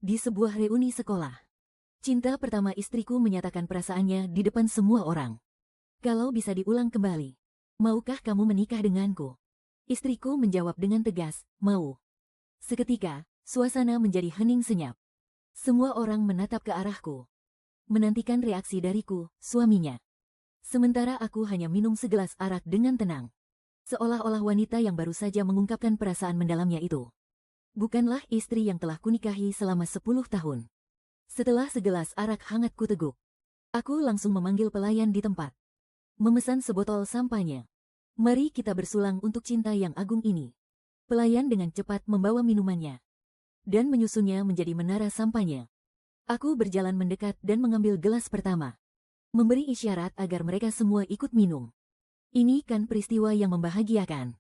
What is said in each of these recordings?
Di sebuah reuni sekolah, cinta pertama istriku menyatakan perasaannya di depan semua orang. Kalau bisa diulang kembali, maukah kamu menikah denganku? Istriku menjawab dengan tegas, mau. Seketika, suasana menjadi hening senyap. Semua orang menatap ke arahku, menantikan reaksi dariku, suaminya. Sementara aku hanya minum segelas arak dengan tenang. Seolah-olah wanita yang baru saja mengungkapkan perasaan mendalamnya itu bukanlah istri yang telah kunikahi selama 10 tahun. Setelah segelas arak hangat kuteguk, aku langsung memanggil pelayan di tempat. Memesan sebotol sampanya. Mari kita bersulang untuk cinta yang agung ini. Pelayan dengan cepat membawa minumannya dan menyusunnya menjadi menara sampanya. Aku berjalan mendekat dan mengambil gelas pertama, memberi isyarat agar mereka semua ikut minum. Ini kan peristiwa yang membahagiakan.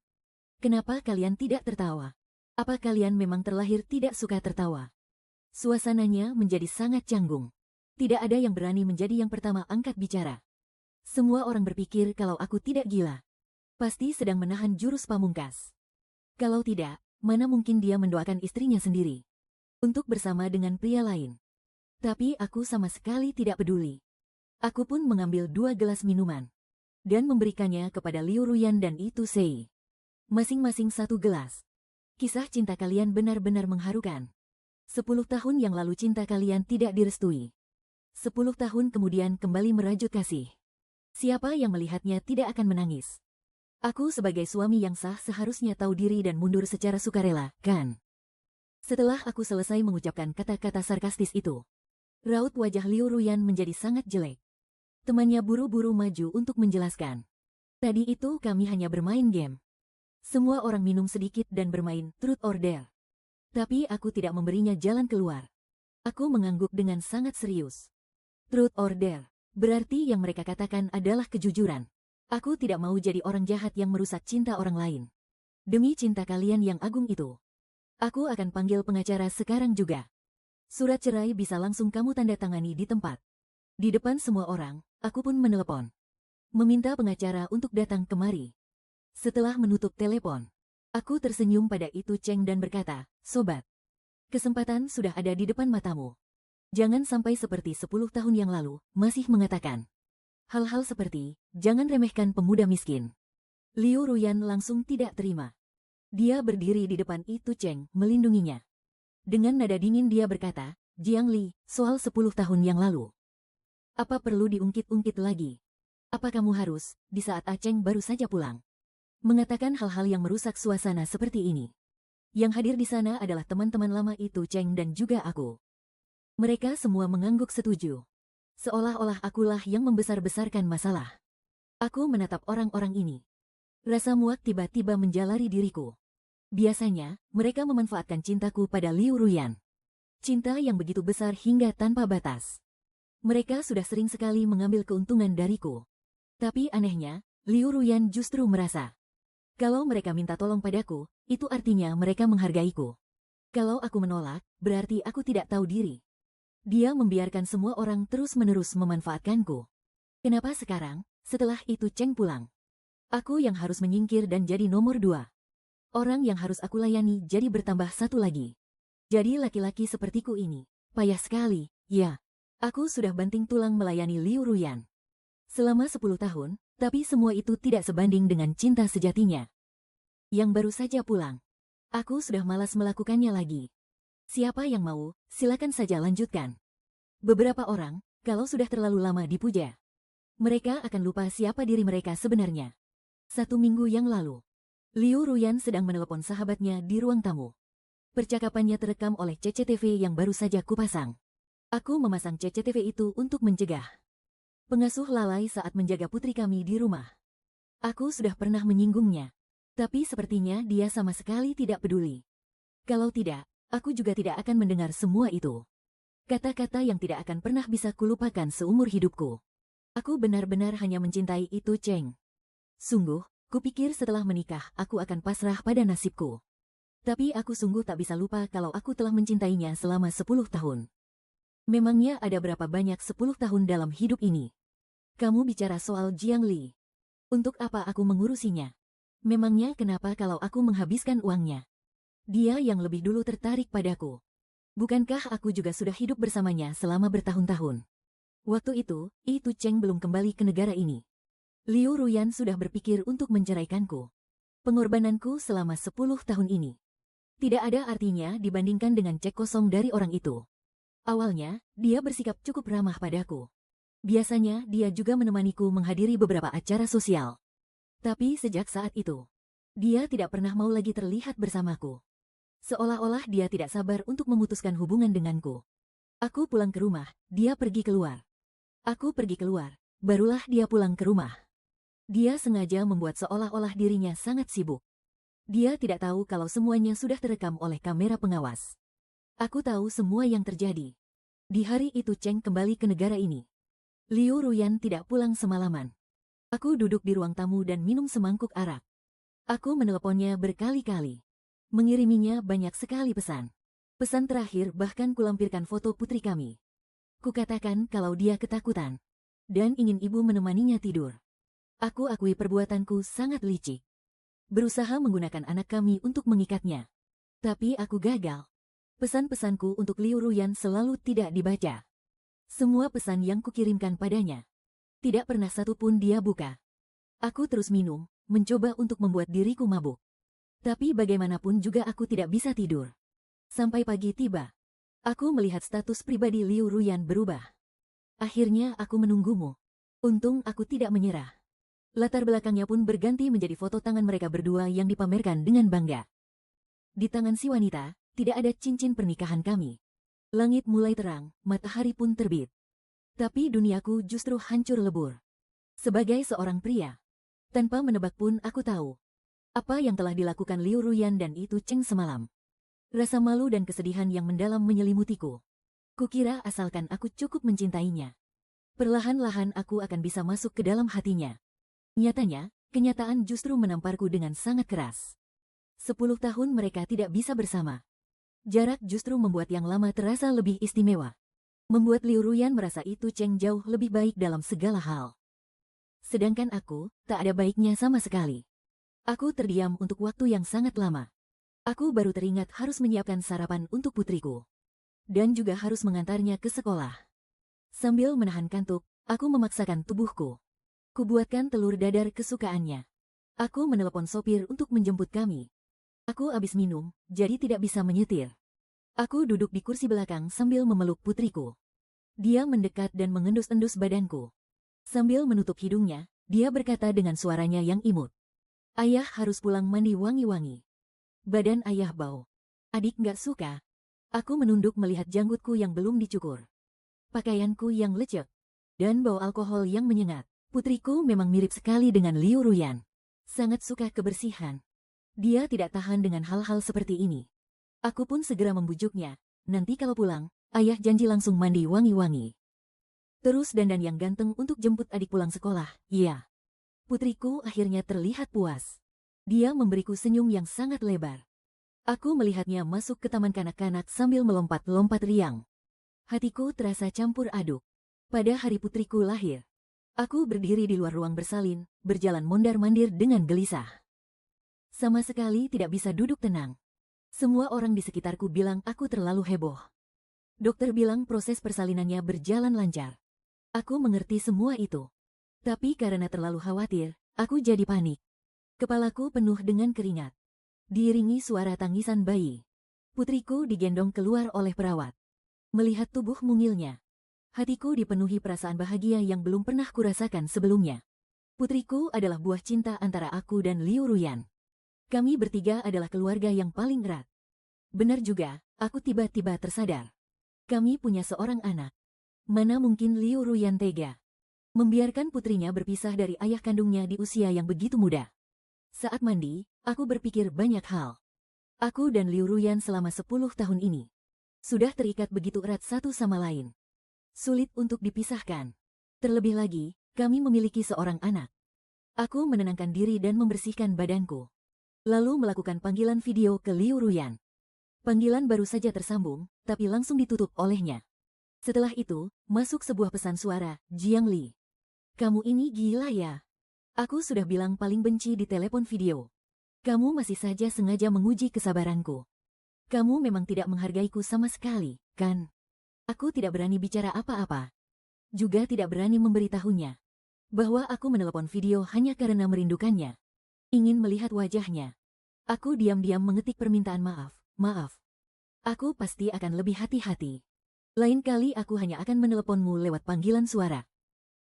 Kenapa kalian tidak tertawa? Apa kalian memang terlahir tidak suka tertawa? Suasananya menjadi sangat canggung. Tidak ada yang berani menjadi yang pertama angkat bicara. Semua orang berpikir kalau aku tidak gila. Pasti sedang menahan jurus pamungkas. Kalau tidak, mana mungkin dia mendoakan istrinya sendiri untuk bersama dengan pria lain. Tapi aku sama sekali tidak peduli. Aku pun mengambil 2 gelas minuman dan memberikannya kepada Liu Ruyan dan Itu Sei. Masing-masing 1 gelas. Kisah cinta kalian benar-benar mengharukan. 10 tahun yang lalu cinta kalian tidak direstui. 10 tahun kemudian kembali merajut kasih. Siapa yang melihatnya tidak akan menangis? Aku sebagai suami yang sah seharusnya tahu diri dan mundur secara sukarela, kan? Setelah aku selesai mengucapkan kata-kata sarkastis itu, raut wajah Liu Ruyan menjadi sangat jelek. Temannya buru-buru maju untuk menjelaskan. Tadi itu kami hanya bermain game. Semua orang minum sedikit dan bermain truth or dare. Tapi aku tidak memberinya jalan keluar. Aku mengangguk dengan sangat serius. Truth or dare, berarti yang mereka katakan adalah kejujuran. Aku tidak mau jadi orang jahat yang merusak cinta orang lain. Demi cinta kalian yang agung itu, aku akan panggil pengacara sekarang juga. Surat cerai bisa langsung kamu tanda tangani di tempat. Di depan semua orang, aku pun menelepon, meminta pengacara untuk datang kemari. Setelah menutup telepon, aku tersenyum pada Itu Cheng dan berkata, "Sobat, kesempatan sudah ada di depan matamu. Jangan sampai seperti 10 tahun yang lalu, masih mengatakan hal-hal seperti, jangan remehkan pemuda miskin." Liu Ruyan langsung tidak terima. Dia berdiri di depan Itu Cheng, melindunginya. Dengan nada dingin dia berkata, "Jiang Li, soal 10 tahun yang lalu. Apa perlu diungkit-ungkit lagi? Apa kamu harus, di saat Aceng baru saja pulang, mengatakan hal-hal yang merusak suasana seperti ini?" Yang hadir di sana adalah teman-teman lama Itu Cheng dan juga aku. Mereka semua mengangguk setuju. Seolah-olah akulah yang membesar-besarkan masalah. Aku menatap orang-orang ini. Rasa muak tiba-tiba menjalari diriku. Biasanya, mereka memanfaatkan cintaku pada Liu Ruyan. Cinta yang begitu besar hingga tanpa batas. Mereka sudah sering sekali mengambil keuntungan dariku. Tapi anehnya, Liu Ruyan justru merasa kalau mereka minta tolong padaku, itu artinya mereka menghargaiku. Kalau aku menolak, berarti aku tidak tahu diri. Dia membiarkan semua orang terus-menerus memanfaatkanku. Kenapa sekarang, setelah Itu Cheng pulang, aku yang harus menyingkir dan jadi nomor 2? Orang yang harus aku layani jadi bertambah 1 lagi. Jadi laki-laki sepertiku ini, payah sekali, ya. Aku sudah banting tulang melayani Liu Ruyan selama 10 tahun, tapi semua itu tidak sebanding dengan cinta sejatinya. Yang baru saja pulang, aku sudah malas melakukannya lagi. Siapa yang mau, silakan saja lanjutkan. Beberapa orang, kalau sudah terlalu lama dipuja, mereka akan lupa siapa diri mereka sebenarnya. 1 minggu yang lalu, Liu Ruyan sedang menelepon sahabatnya di ruang tamu. Percakapannya terekam oleh CCTV yang baru saja kupasang. Aku memasang CCTV itu untuk mencegah pengasuh lalai saat menjaga putri kami di rumah. Aku sudah pernah menyinggungnya, tapi sepertinya dia sama sekali tidak peduli. Kalau tidak, aku juga tidak akan mendengar semua itu. Kata-kata yang tidak akan pernah bisa kulupakan seumur hidupku. Aku benar-benar hanya mencintai Itu Cheng. Sungguh, kupikir setelah menikah aku akan pasrah pada nasibku. Tapi aku sungguh tak bisa lupa kalau aku telah mencintainya selama 10 tahun. Memangnya ada berapa banyak 10 tahun dalam hidup ini? Kamu bicara soal Jiang Li. Untuk apa aku mengurusinya? Memangnya kenapa kalau aku menghabiskan uangnya? Dia yang lebih dulu tertarik padaku. Bukankah aku juga sudah hidup bersamanya selama bertahun-tahun? Waktu itu, Tu Cheng belum kembali ke negara ini. Liu Ruyan sudah berpikir untuk menceraikanku. Pengorbananku selama 10 tahun ini tidak ada artinya dibandingkan dengan cek kosong dari orang itu. Awalnya, dia bersikap cukup ramah padaku. Biasanya, dia juga menemaniku menghadiri beberapa acara sosial. Tapi sejak saat itu, dia tidak pernah mau lagi terlihat bersamaku. Seolah-olah dia tidak sabar untuk memutuskan hubungan denganku. Aku pulang ke rumah, dia pergi keluar. Aku pergi keluar, barulah dia pulang ke rumah. Dia sengaja membuat seolah-olah dirinya sangat sibuk. Dia tidak tahu kalau semuanya sudah terekam oleh kamera pengawas. Aku tahu semua yang terjadi. Di hari itu Cheng kembali ke negara ini. Liu Ruyan tidak pulang semalaman. Aku duduk di ruang tamu dan minum semangkuk arak. Aku meneleponnya berkali-kali. Mengiriminya banyak sekali pesan. Pesan terakhir bahkan kulampirkan foto putri kami. Kukatakan kalau dia ketakutan dan ingin ibu menemaninya tidur. Aku akui perbuatanku sangat licik. Berusaha menggunakan anak kami untuk mengikatnya. Tapi aku gagal. Pesan-pesanku untuk Liu Ruyan selalu tidak dibaca. Semua pesan yang kukirimkan padanya, tidak pernah satu pun dia buka. Aku terus minum, mencoba untuk membuat diriku mabuk. Tapi bagaimanapun juga aku tidak bisa tidur. Sampai pagi tiba. Aku melihat status pribadi Liu Ruyan berubah. Akhirnya aku menunggumu. Untung aku tidak menyerah. Latar belakangnya pun berganti menjadi foto tangan mereka berdua yang dipamerkan dengan bangga. Di tangan si wanita, tidak ada cincin pernikahan kami. Langit mulai terang, matahari pun terbit. Tapi duniaku justru hancur lebur. Sebagai seorang pria, tanpa menebak pun aku tahu apa yang telah dilakukan Liu Ruyan dan Tu Cheng semalam. Rasa malu dan kesedihan yang mendalam menyelimutiku. Kukira asalkan aku cukup mencintainya, perlahan-lahan aku akan bisa masuk ke dalam hatinya. Nyatanya, kenyataan justru menamparku dengan sangat keras. 10 tahun mereka tidak bisa bersama. Jarak justru membuat yang lama terasa lebih istimewa. Membuat Liu Ruyan merasa Tu Cheng jauh lebih baik dalam segala hal. Sedangkan aku, tak ada baiknya sama sekali. Aku terdiam untuk waktu yang sangat lama. Aku baru teringat harus menyiapkan sarapan untuk putriku. Dan juga harus mengantarnya ke sekolah. Sambil menahan kantuk, aku memaksakan tubuhku. Kubuatkan telur dadar kesukaannya. Aku menelepon sopir untuk menjemput kami. Aku habis minum, jadi tidak bisa menyetir. Aku duduk di kursi belakang sambil memeluk putriku. Dia mendekat dan mengendus-endus badanku. Sambil menutup hidungnya, dia berkata dengan suaranya yang imut. Ayah harus pulang mandi wangi-wangi. Badan ayah bau. Adik nggak suka. Aku menunduk melihat janggutku yang belum dicukur. Pakaianku yang lecek. Dan bau alkohol yang menyengat. Putriku memang mirip sekali dengan Liu Ruyan. Sangat suka kebersihan. Dia tidak tahan dengan hal-hal seperti ini. Aku pun segera membujuknya. Nanti kalau pulang, ayah janji langsung mandi wangi-wangi. Terus dandan yang ganteng untuk jemput adik pulang sekolah, iya. Putriku akhirnya terlihat puas. Dia memberiku senyum yang sangat lebar. Aku melihatnya masuk ke taman kanak-kanak sambil melompat-lompat riang. Hatiku terasa campur aduk. Pada hari putriku lahir, aku berdiri di luar ruang bersalin, berjalan mondar-mandir dengan gelisah. Sama sekali tidak bisa duduk tenang. Semua orang di sekitarku bilang aku terlalu heboh. Dokter bilang proses persalinannya berjalan lancar. Aku mengerti semua itu. Tapi karena terlalu khawatir, aku jadi panik. Kepalaku penuh dengan keringat. Diiringi suara tangisan bayi. Putriku digendong keluar oleh perawat. Melihat tubuh mungilnya, hatiku dipenuhi perasaan bahagia yang belum pernah kurasakan sebelumnya. Putriku adalah buah cinta antara aku dan Liu Ruyan. Kami bertiga adalah keluarga yang paling erat. Benar juga, aku tiba-tiba tersadar. Kami punya seorang anak. Mana mungkin Liu Ruyan tega membiarkan putrinya berpisah dari ayah kandungnya di usia yang begitu muda. Saat mandi, aku berpikir banyak hal. Aku dan Liu Ruyan selama 10 tahun ini sudah terikat begitu erat satu sama lain. Sulit untuk dipisahkan. Terlebih lagi, kami memiliki seorang anak. Aku menenangkan diri dan membersihkan badanku. Lalu melakukan panggilan video ke Liu Ruyan. Panggilan baru saja tersambung, tapi langsung ditutup olehnya. Setelah itu, masuk sebuah pesan suara, Jiang Li. Kamu ini gila ya? Aku sudah bilang paling benci di telepon video. Kamu masih saja sengaja menguji kesabaranku. Kamu memang tidak menghargaiku sama sekali, kan? Aku tidak berani bicara apa-apa. Juga tidak berani memberitahunya bahwa aku menelepon video hanya karena merindukannya. Ingin melihat wajahnya. Aku diam-diam mengetik permintaan maaf. Maaf. Aku pasti akan lebih hati-hati. Lain kali aku hanya akan meneleponmu lewat panggilan suara.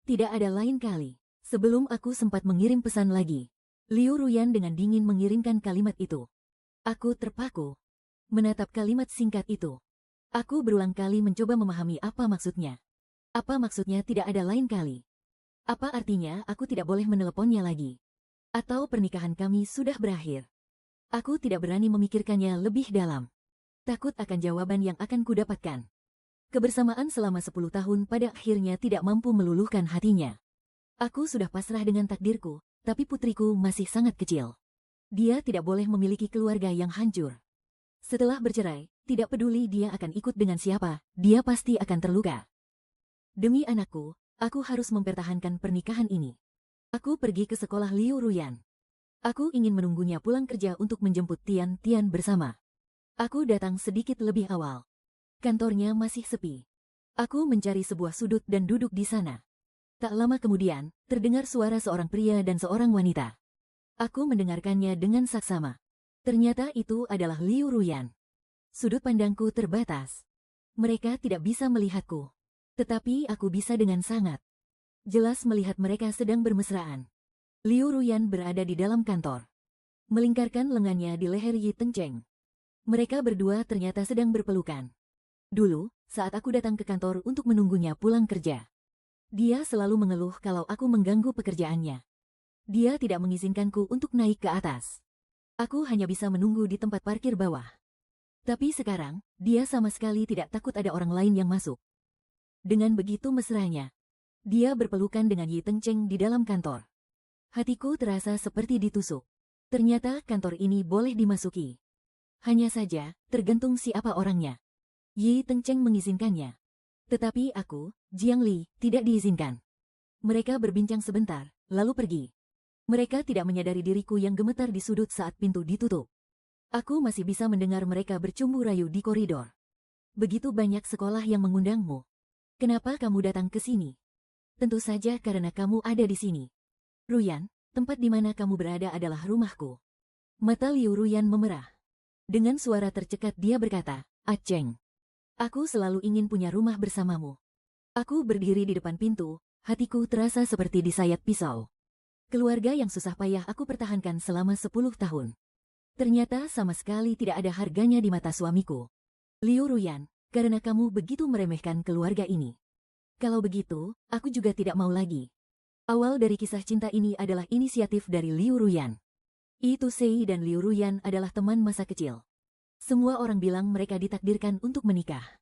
Tidak ada lain kali. Sebelum aku sempat mengirim pesan lagi, Liu Ruyan dengan dingin mengirimkan kalimat itu. Aku terpaku menatap kalimat singkat itu. Aku berulang kali mencoba memahami apa maksudnya. Apa maksudnya tidak ada lain kali? Apa artinya aku tidak boleh meneleponnya lagi? Atau pernikahan kami sudah berakhir? Aku tidak berani memikirkannya lebih dalam. Takut akan jawaban yang akan kudapatkan. Kebersamaan selama 10 tahun pada akhirnya tidak mampu meluluhkan hatinya. Aku sudah pasrah dengan takdirku, tapi putriku masih sangat kecil. Dia tidak boleh memiliki keluarga yang hancur. Setelah bercerai, tidak peduli dia akan ikut dengan siapa, dia pasti akan terluka. Demi anakku, aku harus mempertahankan pernikahan ini. Aku pergi ke sekolah Liu Ruyan. Aku ingin menunggunya pulang kerja untuk menjemput Tian Tian bersama. Aku datang sedikit lebih awal. Kantornya masih sepi. Aku mencari sebuah sudut dan duduk di sana. Tak lama kemudian, terdengar suara seorang pria dan seorang wanita. Aku mendengarkannya dengan saksama. Ternyata itu adalah Liu Ruyan. Sudut pandangku terbatas. Mereka tidak bisa melihatku. Tetapi aku bisa dengan sangat jelas melihat mereka sedang bermesraan. Liu Ruyan berada di dalam kantor, melingkarkan lengannya di leher Yi Tengcheng. Mereka berdua ternyata sedang berpelukan. Dulu, saat aku datang ke kantor untuk menunggunya pulang kerja, dia selalu mengeluh kalau aku mengganggu pekerjaannya. Dia tidak mengizinkanku untuk naik ke atas. Aku hanya bisa menunggu di tempat parkir bawah. Tapi sekarang, dia sama sekali tidak takut ada orang lain yang masuk. Dengan begitu mesranya, dia berpelukan dengan Yi Tengcheng di dalam kantor. Hatiku terasa seperti ditusuk. Ternyata kantor ini boleh dimasuki. Hanya saja, tergantung siapa orangnya. Yi Tengcheng mengizinkannya. Tetapi aku, Jiang Li, tidak diizinkan. Mereka berbincang sebentar, lalu pergi. Mereka tidak menyadari diriku yang gemetar di sudut saat pintu ditutup. Aku masih bisa mendengar mereka bercumbu rayu di koridor. Begitu banyak sekolah yang mengundangmu. Kenapa kamu datang ke sini? Tentu saja karena kamu ada di sini. Ruyan, tempat di mana kamu berada adalah rumahku. Mata Liu Ruyan memerah. Dengan suara tercekat dia berkata, Aceng. Aku selalu ingin punya rumah bersamamu. Aku berdiri di depan pintu, hatiku terasa seperti disayat pisau. Keluarga yang susah payah aku pertahankan selama 10 tahun. Ternyata sama sekali tidak ada harganya di mata suamiku. Liu Ruyan, karena kamu begitu meremehkan keluarga ini. Kalau begitu, aku juga tidak mau lagi. Awal dari kisah cinta ini adalah inisiatif dari Liu Ruyan. Yi Tusei dan Liu Ruyan adalah teman masa kecil. Semua orang bilang mereka ditakdirkan untuk menikah.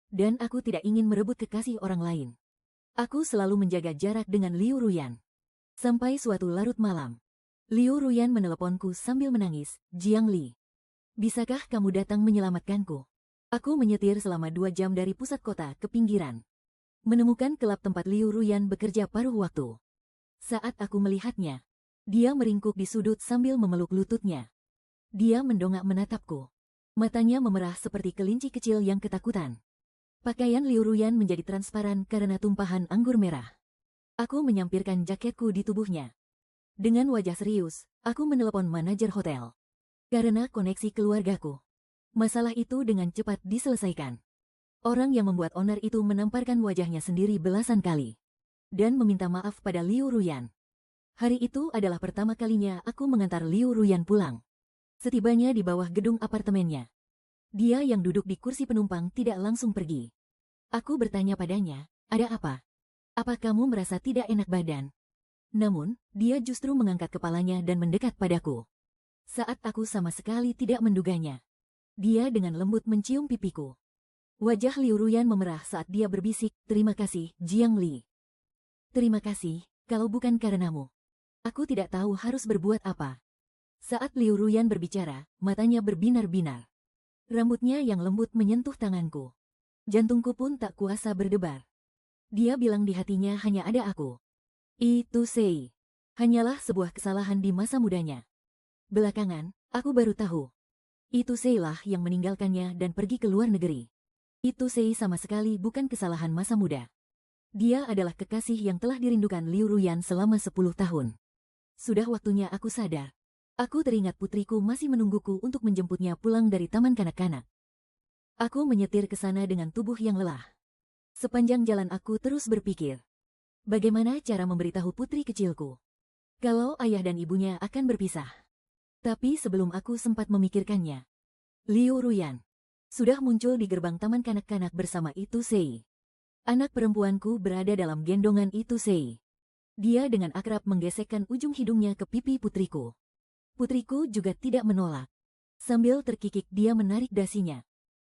Dan aku tidak ingin merebut kekasih orang lain. Aku selalu menjaga jarak dengan Liu Ruyan. Sampai suatu larut malam, Liu Ruyan meneleponku sambil menangis, Jiang Li. Bisakah kamu datang menyelamatkanku? Aku menyetir selama 2 jam dari pusat kota ke pinggiran. Menemukan kelab tempat Liu Ruyan bekerja paruh waktu. Saat aku melihatnya, dia meringkuk di sudut sambil memeluk lututnya. Dia mendongak menatapku. Matanya memerah seperti kelinci kecil yang ketakutan. Pakaian Liu Ruyan menjadi transparan karena tumpahan anggur merah. Aku menyampirkan jaketku di tubuhnya. Dengan wajah serius, aku menelepon manajer hotel. Karena koneksi keluargaku, masalah itu dengan cepat diselesaikan. Orang yang membuat onar itu menamparkan wajahnya sendiri belasan kali. Dan meminta maaf pada Liu Ruyan. Hari itu adalah pertama kalinya aku mengantar Liu Ruyan pulang. Setibanya di bawah gedung apartemennya, dia yang duduk di kursi penumpang tidak langsung pergi. Aku bertanya padanya, ada apa? Apa kamu merasa tidak enak badan? Namun, dia justru mengangkat kepalanya dan mendekat padaku. Saat aku sama sekali tidak menduganya, dia dengan lembut mencium pipiku. Wajah Liu Ruyan memerah saat dia berbisik, terima kasih, Jiang Li. Terima kasih, kalau bukan karenamu, aku tidak tahu harus berbuat apa. Saat Liu Ruyan berbicara, matanya berbinar-binar. Rambutnya yang lembut menyentuh tanganku. Jantungku pun tak kuasa berdebar. Dia bilang di hatinya hanya ada aku. Yi Tusei hanyalah sebuah kesalahan di masa mudanya. Belakangan, aku baru tahu Itu Sei lah yang meninggalkannya dan pergi ke luar negeri. Itu Sei sama sekali bukan kesalahan masa muda. Dia adalah kekasih yang telah dirindukan Liu Ruyan selama 10 tahun. Sudah waktunya aku sadar. Aku teringat putriku masih menungguku untuk menjemputnya pulang dari taman kanak-kanak. Aku menyetir ke sana dengan tubuh yang lelah. Sepanjang jalan aku terus berpikir. Bagaimana cara memberitahu putri kecilku kalau ayah dan ibunya akan berpisah? Tapi sebelum aku sempat memikirkannya, Liu Ruyan sudah muncul di gerbang taman kanak-kanak bersama Itu Sei. Anak perempuanku berada dalam gendongan Itu Sei. Dia dengan akrab menggesekkan ujung hidungnya ke pipi putriku. Putriku juga tidak menolak. Sambil terkikik dia menarik dasinya.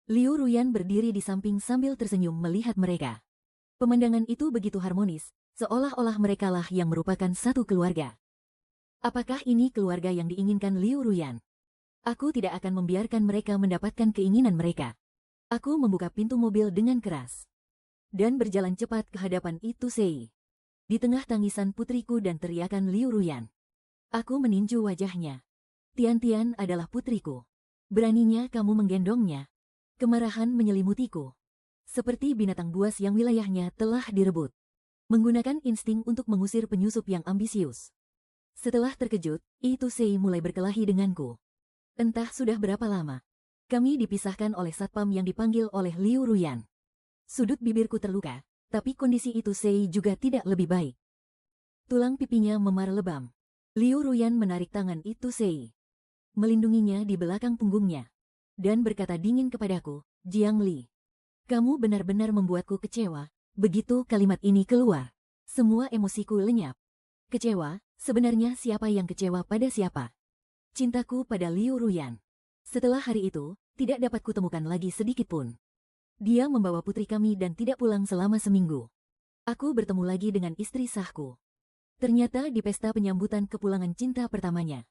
Liu Ruyan berdiri di samping sambil tersenyum melihat mereka. Pemandangan itu begitu harmonis, seolah-olah merekalah yang merupakan satu keluarga. Apakah ini keluarga yang diinginkan Liu Ruyan? Aku tidak akan membiarkan mereka mendapatkan keinginan mereka. Aku membuka pintu mobil dengan keras dan berjalan cepat ke hadapan Itu Sei. Di tengah tangisan putriku dan teriakan Liu Ruyan, aku meninju wajahnya. Tian-Tian adalah putriku. Beraninya kamu menggendongnya. Kemarahan menyelimutiku. Seperti binatang buas yang wilayahnya telah direbut. Menggunakan insting untuk mengusir penyusup yang ambisius. Setelah terkejut, Itu Sei mulai berkelahi denganku. Entah sudah berapa lama. Kami dipisahkan oleh satpam yang dipanggil oleh Liu Ruyan. Sudut bibirku terluka, tapi kondisi Itu Sei juga tidak lebih baik. Tulang pipinya memar lebam. Liu Ruyan menarik tangan Itu Sei, melindunginya di belakang punggungnya, dan berkata dingin kepadaku, Jiang Li, kamu benar-benar membuatku kecewa. Begitu kalimat ini keluar, semua emosiku lenyap. Kecewa, sebenarnya siapa yang kecewa pada siapa? Cintaku pada Liu Ruyan. Setelah hari itu, tidak dapat kutemukan lagi sedikit pun. Dia membawa putri kami dan tidak pulang selama seminggu. Aku bertemu lagi dengan istri sahku. Ternyata di pesta penyambutan kepulangan cinta pertamanya.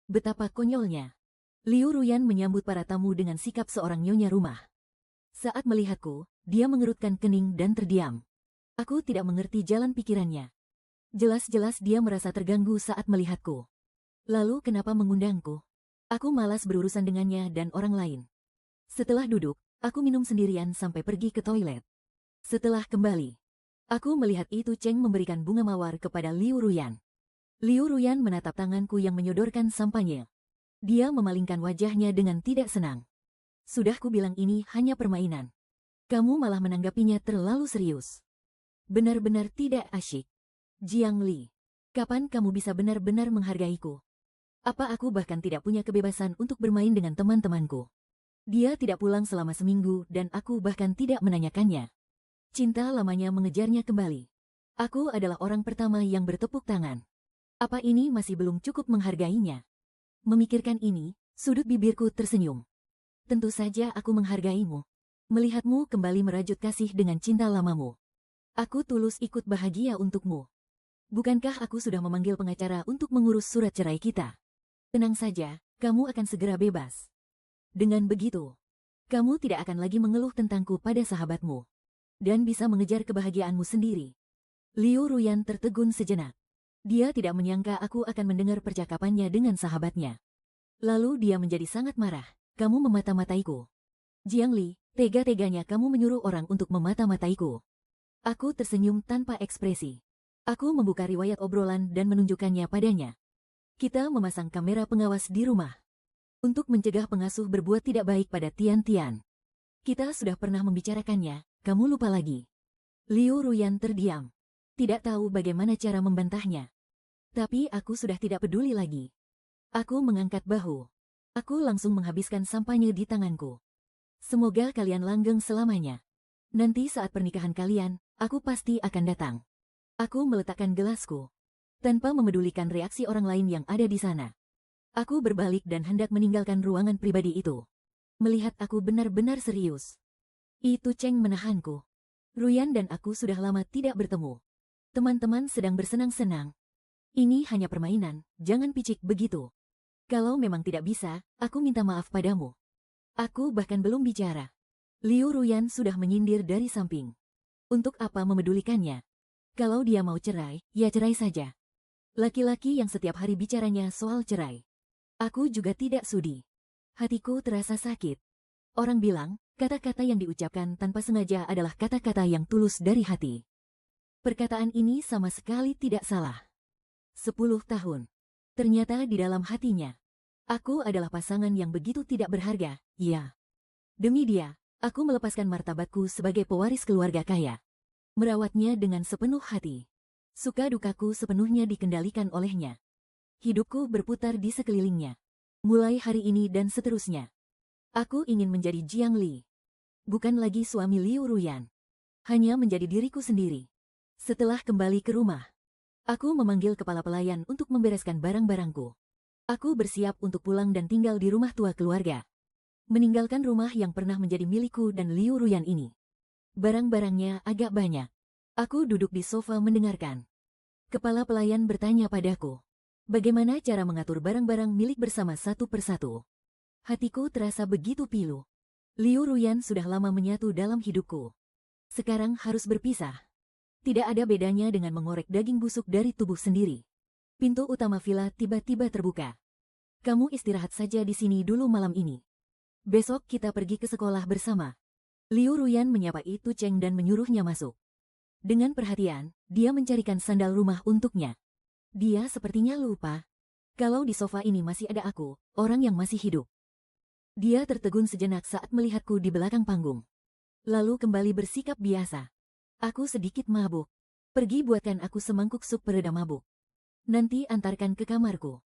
Betapa konyolnya. Liu Ruyan menyambut para tamu dengan sikap seorang nyonya rumah. Saat melihatku, dia mengerutkan kening dan terdiam. Aku tidak mengerti jalan pikirannya. Jelas-jelas dia merasa terganggu saat melihatku. Lalu kenapa mengundangku? Aku malas berurusan dengannya dan orang lain. Setelah duduk, aku minum sendirian sampai pergi ke toilet. Setelah kembali, aku melihat Itu Cheng memberikan bunga mawar kepada Liu Ruyan. Liu Ruyan menatap tanganku yang menyodorkan sampanye. Dia memalingkan wajahnya dengan tidak senang. Sudah kubilang ini hanya permainan. Kamu malah menanggapinya terlalu serius. Benar-benar tidak asyik. Jiang Li, kapan kamu bisa benar-benar menghargaiku? Apa aku bahkan tidak punya kebebasan untuk bermain dengan teman-temanku? Dia tidak pulang selama seminggu dan aku bahkan tidak menanyakannya. Cinta lamanya mengejarnya kembali. Aku adalah orang pertama yang bertepuk tangan. Apa ini masih belum cukup menghargainya? Memikirkan ini, sudut bibirku tersenyum. Tentu saja aku menghargaimu. Melihatmu kembali merajut kasih dengan cinta lamamu. Aku tulus ikut bahagia untukmu. Bukankah aku sudah memanggil pengacara untuk mengurus surat cerai kita? Tenang saja, kamu akan segera bebas. Dengan begitu, kamu tidak akan lagi mengeluh tentangku pada sahabatmu. Dan bisa mengejar kebahagiaanmu sendiri. Liu Ruyan tertegun sejenak. Dia tidak menyangka aku akan mendengar percakapannya dengan sahabatnya. Lalu dia menjadi sangat marah. Kamu memata-mataiku. Jiang Li, tega-teganya kamu menyuruh orang untuk memata-mataiku. Aku tersenyum tanpa ekspresi. Aku membuka riwayat obrolan dan menunjukkannya padanya. Kita memasang kamera pengawas di rumah. Untuk mencegah pengasuh berbuat tidak baik pada Tian-Tian. Kita sudah pernah membicarakannya, kamu lupa lagi. Liu Ruyan terdiam. Tidak tahu bagaimana cara membantahnya. Tapi aku sudah tidak peduli lagi. Aku mengangkat bahu. Aku langsung menghabiskan sampahnya di tanganku. Semoga kalian langgeng selamanya. Nanti saat pernikahan kalian, aku pasti akan datang. Aku meletakkan gelasku. Tanpa memedulikan reaksi orang lain yang ada di sana. Aku berbalik dan hendak meninggalkan ruangan pribadi itu. Melihat aku benar-benar serius. Itu Cheng menahanku. Ruyan dan aku sudah lama tidak bertemu. Teman-teman sedang bersenang-senang. Ini hanya permainan, jangan picik begitu. Kalau memang tidak bisa, aku minta maaf padamu. Aku bahkan belum bicara. Liu Ruyan sudah menyindir dari samping. Untuk apa memedulikannya? Kalau dia mau cerai, ya cerai saja. Laki-laki yang setiap hari bicaranya soal cerai. Aku juga tidak sudi. Hatiku terasa sakit. Orang bilang, kata-kata yang diucapkan tanpa sengaja adalah kata-kata yang tulus dari hati. Perkataan ini sama sekali tidak salah. 10 tahun. Ternyata di dalam hatinya, aku adalah pasangan yang begitu tidak berharga, ya. Demi dia, aku melepaskan martabatku sebagai pewaris keluarga kaya. Merawatnya dengan sepenuh hati. Suka dukaku sepenuhnya dikendalikan olehnya. Hidupku berputar di sekelilingnya. Mulai hari ini dan seterusnya. Aku ingin menjadi Jiang Li. Bukan lagi suami Liu Ruyan. Hanya menjadi diriku sendiri. Setelah kembali ke rumah, aku memanggil kepala pelayan untuk membereskan barang-barangku. Aku bersiap untuk pulang dan tinggal di rumah tua keluarga. Meninggalkan rumah yang pernah menjadi milikku dan Liu Ruyan ini. Barang-barangnya agak banyak. Aku duduk di sofa mendengarkan. Kepala pelayan bertanya padaku, bagaimana cara mengatur barang-barang milik bersama satu persatu. Hatiku terasa begitu pilu. Liu Ruyan sudah lama menyatu dalam hidupku. Sekarang harus berpisah. Tidak ada bedanya dengan mengorek daging busuk dari tubuh sendiri. Pintu utama villa tiba-tiba terbuka. Kamu istirahat saja di sini dulu malam ini. Besok kita pergi ke sekolah bersama. Liu Ruyan menyapa itu Cheng dan menyuruhnya masuk. Dengan perhatian, dia mencarikan sandal rumah untuknya. Dia sepertinya lupa kalau di sofa ini masih ada aku, orang yang masih hidup. Dia tertegun sejenak saat melihatku di belakang panggung. Lalu kembali bersikap biasa. Aku sedikit mabuk. Pergi buatkan aku semangkuk sup peredam mabuk. Nanti antarkan ke kamarku.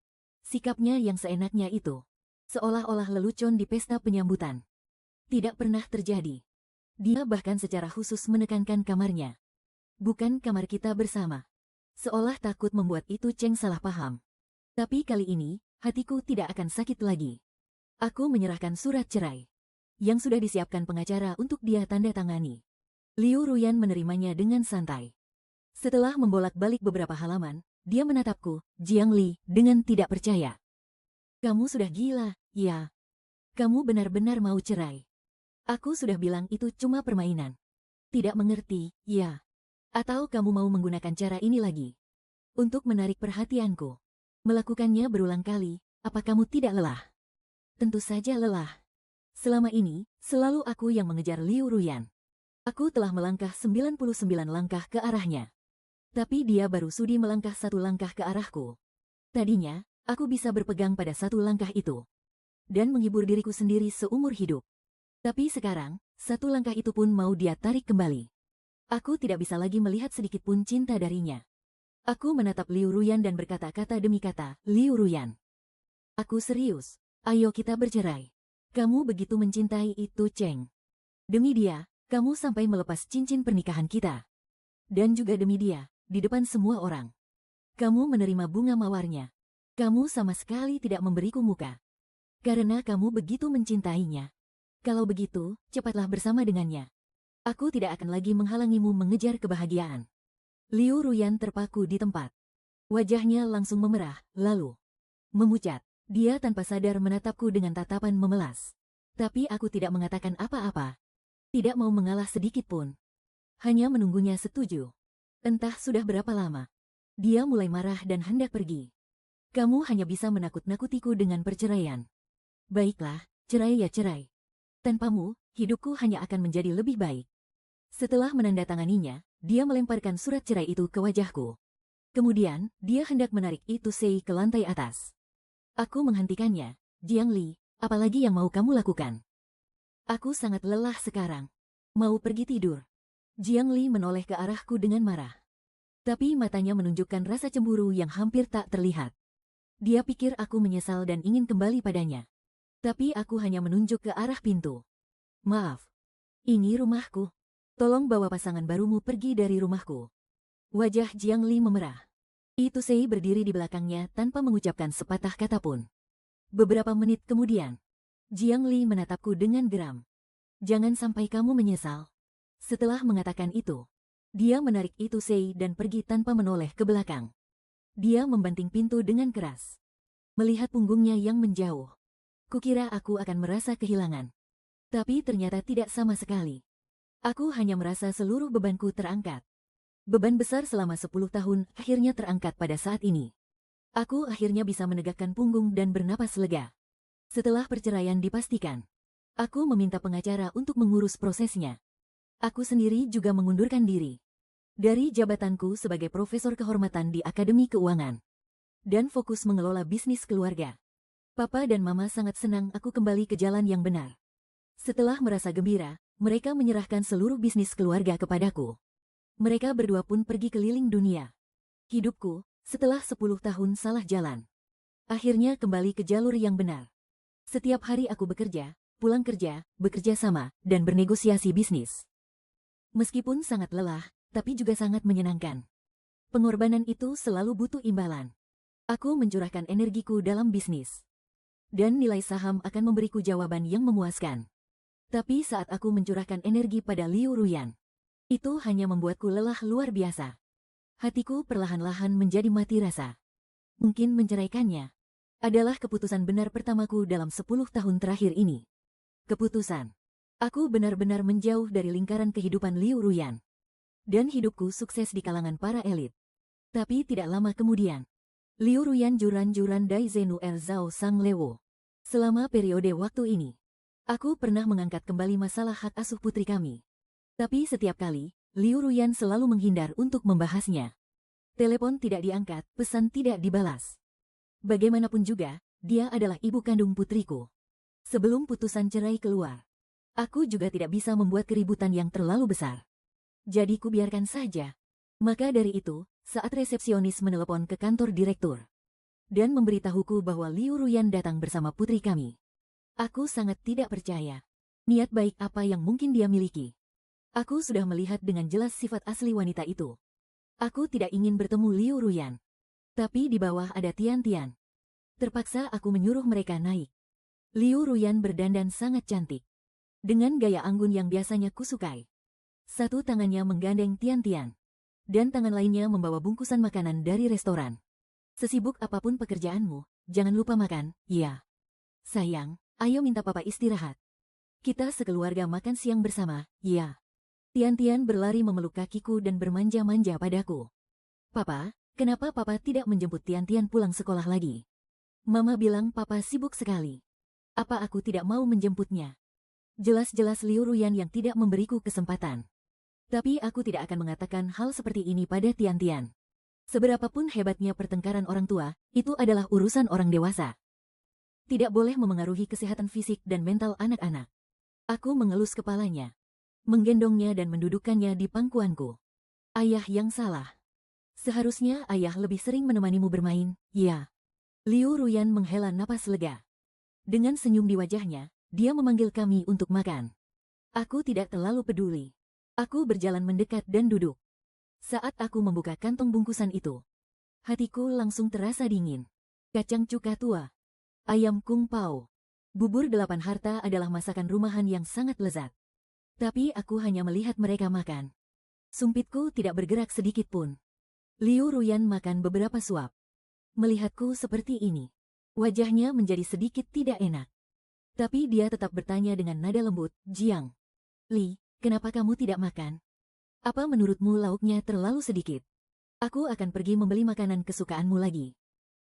Sikapnya yang seenaknya itu. Seolah-olah lelucon di pesta penyambutan. Tidak pernah terjadi. Dia bahkan secara khusus menekankan kamarnya. Bukan kamar kita bersama. Seolah takut membuat itu Cheng salah paham. Tapi kali ini, hatiku tidak akan sakit lagi. Aku menyerahkan surat cerai. Yang sudah disiapkan pengacara untuk dia tanda tangani. Liu Ruyan menerimanya dengan santai. Setelah membolak-balik beberapa halaman, dia menatapku, Jiang Li, dengan tidak percaya. Kamu sudah gila, ya. Kamu benar-benar mau cerai. Aku sudah bilang itu cuma permainan. Tidak mengerti, ya. Atau kamu mau menggunakan cara ini lagi? Untuk menarik perhatianku. Melakukannya berulang kali, apa kamu tidak lelah? Tentu saja lelah. Selama ini, selalu aku yang mengejar Liu Ruyan. Aku telah melangkah 99 langkah ke arahnya. Tapi dia baru sudi melangkah 1 langkah ke arahku. Tadinya, aku bisa berpegang pada 1 langkah itu. Dan menghibur diriku sendiri seumur hidup. Tapi sekarang, 1 langkah itu pun mau dia tarik kembali. Aku tidak bisa lagi melihat sedikit pun cinta darinya. Aku menatap Liu Ruyan dan berkata-kata demi kata, Liu Ruyan. Aku serius, ayo kita bercerai. Kamu begitu mencintai itu Cheng. Demi dia, kamu sampai melepas cincin pernikahan kita. Dan juga demi dia, di depan semua orang. Kamu menerima bunga mawarnya. Kamu sama sekali tidak memberiku muka. Karena kamu begitu mencintainya. Kalau begitu, cepatlah bersama dengannya. Aku tidak akan lagi menghalangimu mengejar kebahagiaan. Liu Ruyan terpaku di tempat. Wajahnya langsung memerah, lalu memucat. Dia tanpa sadar menatapku dengan tatapan memelas. Tapi aku tidak mengatakan apa-apa. Tidak mau mengalah sedikit pun. Hanya menunggunya setuju. Entah sudah berapa lama. Dia mulai marah dan hendak pergi. Kamu hanya bisa menakut-nakutiku dengan perceraian. Baiklah, cerai ya cerai. Tanpamu, hidupku hanya akan menjadi lebih baik. Setelah menandatanganinya, dia melemparkan surat cerai itu ke wajahku. Kemudian, dia hendak menarik itu Sei ke lantai atas. Aku menghentikannya. Jiang Li, apalagi yang mau kamu lakukan? Aku sangat lelah sekarang. Mau pergi tidur. Jiang Li menoleh ke arahku dengan marah. Tapi matanya menunjukkan rasa cemburu yang hampir tak terlihat. Dia pikir aku menyesal dan ingin kembali padanya. Tapi aku hanya menunjuk ke arah pintu. Maaf. Ini rumahku. Tolong bawa pasangan barumu pergi dari rumahku. Wajah Jiang Li memerah. Itu Sei berdiri di belakangnya tanpa mengucapkan sepatah kata pun. Beberapa menit kemudian, Jiang Li menatapku dengan geram. Jangan sampai kamu menyesal. Setelah mengatakan itu, dia menarik itu Sei dan pergi tanpa menoleh ke belakang. Dia membanting pintu dengan keras. Melihat punggungnya yang menjauh, kukira aku akan merasa kehilangan. Tapi ternyata tidak sama sekali. Aku hanya merasa seluruh bebanku terangkat. Beban besar selama 10 tahun akhirnya terangkat pada saat ini. Aku akhirnya bisa menegakkan punggung dan bernapas lega. Setelah perceraian dipastikan, aku meminta pengacara untuk mengurus prosesnya. Aku sendiri juga mengundurkan diri dari jabatanku sebagai profesor kehormatan di Akademi Keuangan dan fokus mengelola bisnis keluarga. Papa dan Mama sangat senang aku kembali ke jalan yang benar. Setelah merasa gembira, mereka menyerahkan seluruh bisnis keluarga kepadaku. Mereka berdua pun pergi keliling dunia. Hidupku, setelah 10 tahun salah jalan, akhirnya kembali ke jalur yang benar. Setiap hari aku bekerja, pulang kerja, bekerja sama, dan bernegosiasi bisnis. Meskipun sangat lelah, tapi juga sangat menyenangkan. Pengorbanan itu selalu butuh imbalan. Aku mencurahkan energiku dalam bisnis. Dan nilai saham akan memberiku jawaban yang memuaskan. Tapi saat aku mencurahkan energi pada Liu Ruyan, itu hanya membuatku lelah luar biasa. Hatiku perlahan-lahan menjadi mati rasa. Mungkin menceraikannya adalah keputusan benar pertamaku dalam 10 tahun terakhir ini. Keputusan. Aku benar-benar menjauh dari lingkaran kehidupan Liu Ruyan. Dan hidupku sukses di kalangan para elit. Tapi tidak lama kemudian, Liu Ruyan Juran Dai Zenu Er Zhao Sang Lewo. Selama periode waktu ini, aku pernah mengangkat kembali masalah hak asuh putri kami. Tapi setiap kali, Liu Ruyan selalu menghindar untuk membahasnya. Telepon tidak diangkat, pesan tidak dibalas. Bagaimanapun juga, dia adalah ibu kandung putriku. Sebelum putusan cerai keluar, aku juga tidak bisa membuat keributan yang terlalu besar. Jadi kubiarkan saja. Maka dari itu, saat resepsionis menelepon ke kantor direktur dan memberitahuku bahwa Liu Ruyan datang bersama putri kami, aku sangat tidak percaya. Niat baik apa yang mungkin dia miliki. Aku sudah melihat dengan jelas sifat asli wanita itu. Aku tidak ingin bertemu Liu Ruyan. Tapi di bawah ada Tian. Terpaksa aku menyuruh mereka naik. Liu Ruyan berdandan sangat cantik, dengan gaya anggun yang biasanya kusukai. Satu tangannya menggandeng Tian, dan tangan lainnya membawa bungkusan makanan dari restoran. Sesibuk apapun pekerjaanmu, jangan lupa makan, ya. Sayang, ayo minta papa istirahat. Kita sekeluarga makan siang bersama, ya. Tian berlari memeluk kakiku dan bermanja-manja padaku. Papa, kenapa papa tidak menjemput Tian pulang sekolah lagi? Mama bilang papa sibuk sekali. Apa aku tidak mau menjemputnya? Jelas-jelas Liu Ruyan yang tidak memberiku kesempatan. Tapi aku tidak akan mengatakan hal seperti ini pada Tian. Seberapapun hebatnya pertengkaran orang tua, itu adalah urusan orang dewasa. Tidak boleh memengaruhi kesehatan fisik dan mental anak-anak. Aku mengelus kepalanya, menggendongnya dan mendudukkannya di pangkuanku. Ayah yang salah. Seharusnya ayah lebih sering menemanimu bermain, ya. Liu Ruyan menghela napas lega. Dengan senyum di wajahnya, dia memanggil kami untuk makan. Aku tidak terlalu peduli. Aku berjalan mendekat dan duduk. Saat aku membuka kantong bungkusan itu, hatiku langsung terasa dingin. Kacang cuka tua, ayam kung pao, bubur 8 harta adalah masakan rumahan yang sangat lezat. Tapi aku hanya melihat mereka makan. Sumpitku tidak bergerak sedikit pun. Liu Ruyan makan beberapa suap. Melihatku seperti ini, wajahnya menjadi sedikit tidak enak. Tapi dia tetap bertanya dengan nada lembut, Jiang. Li, kenapa kamu tidak makan? Apa menurutmu lauknya terlalu sedikit? Aku akan pergi membeli makanan kesukaanmu lagi.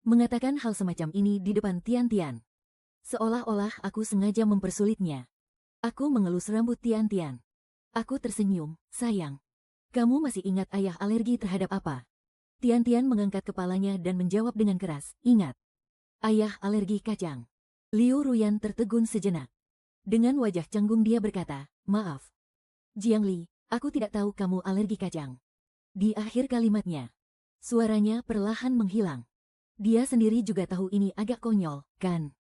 Mengatakan hal semacam ini di depan Tian. Seolah-olah aku sengaja mempersulitnya. Aku mengelus rambut Tian. Aku tersenyum, sayang. Kamu masih ingat ayah alergi terhadap apa? Tian mengangkat kepalanya dan menjawab dengan keras, ingat. Ayah alergi kacang. Liu Ruyan tertegun sejenak. Dengan wajah canggung dia berkata, maaf. Jiang Li, aku tidak tahu kamu alergi kacang. Di akhir kalimatnya, suaranya perlahan menghilang. Dia sendiri juga tahu ini agak konyol, kan?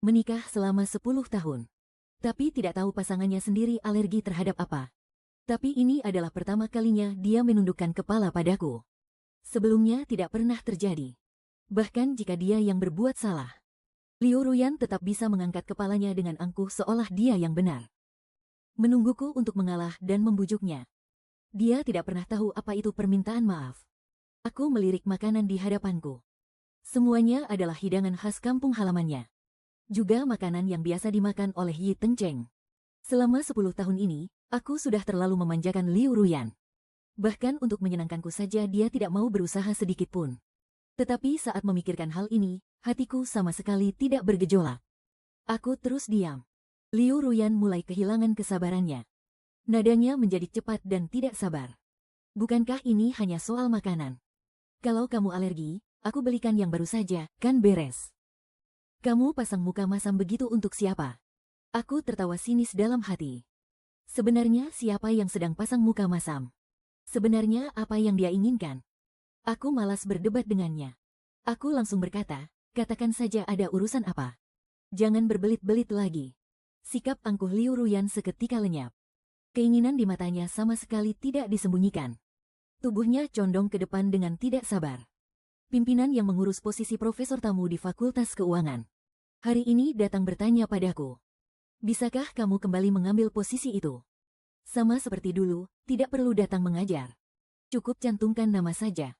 Menikah selama 10 tahun. Tapi tidak tahu pasangannya sendiri alergi terhadap apa. Tapi ini adalah pertama kalinya dia menundukkan kepala padaku. Sebelumnya tidak pernah terjadi. Bahkan jika dia yang berbuat salah, Liu Ruyan tetap bisa mengangkat kepalanya dengan angkuh seolah dia yang benar. Menungguku untuk mengalah dan membujuknya. Dia tidak pernah tahu apa itu permintaan maaf. Aku melirik makanan di hadapanku. Semuanya adalah hidangan khas kampung halamannya. Juga makanan yang biasa dimakan oleh Yi Tengcheng. Selama 10 tahun ini, aku sudah terlalu memanjakan Liu Ruyan. Bahkan untuk menyenangkanku saja dia tidak mau berusaha sedikit pun. Tetapi saat memikirkan hal ini, hatiku sama sekali tidak bergejolak. Aku terus diam. Liu Ruyan mulai kehilangan kesabarannya. Nadanya menjadi cepat dan tidak sabar. Bukankah ini hanya soal makanan? Kalau kamu alergi, aku belikan yang baru saja, kan beres. Kamu pasang muka masam begitu untuk siapa? Aku tertawa sinis dalam hati. Sebenarnya siapa yang sedang pasang muka masam? Sebenarnya apa yang dia inginkan? Aku malas berdebat dengannya. Aku langsung berkata, katakan saja ada urusan apa. Jangan berbelit-belit lagi. Sikap angkuh Liu Ruyan seketika lenyap. Keinginan di matanya sama sekali tidak disembunyikan. Tubuhnya condong ke depan dengan tidak sabar. Pimpinan yang mengurus posisi profesor tamu di Fakultas Keuangan hari ini datang bertanya padaku. Bisakah kamu kembali mengambil posisi itu? Sama seperti dulu, tidak perlu datang mengajar. Cukup cantumkan nama saja.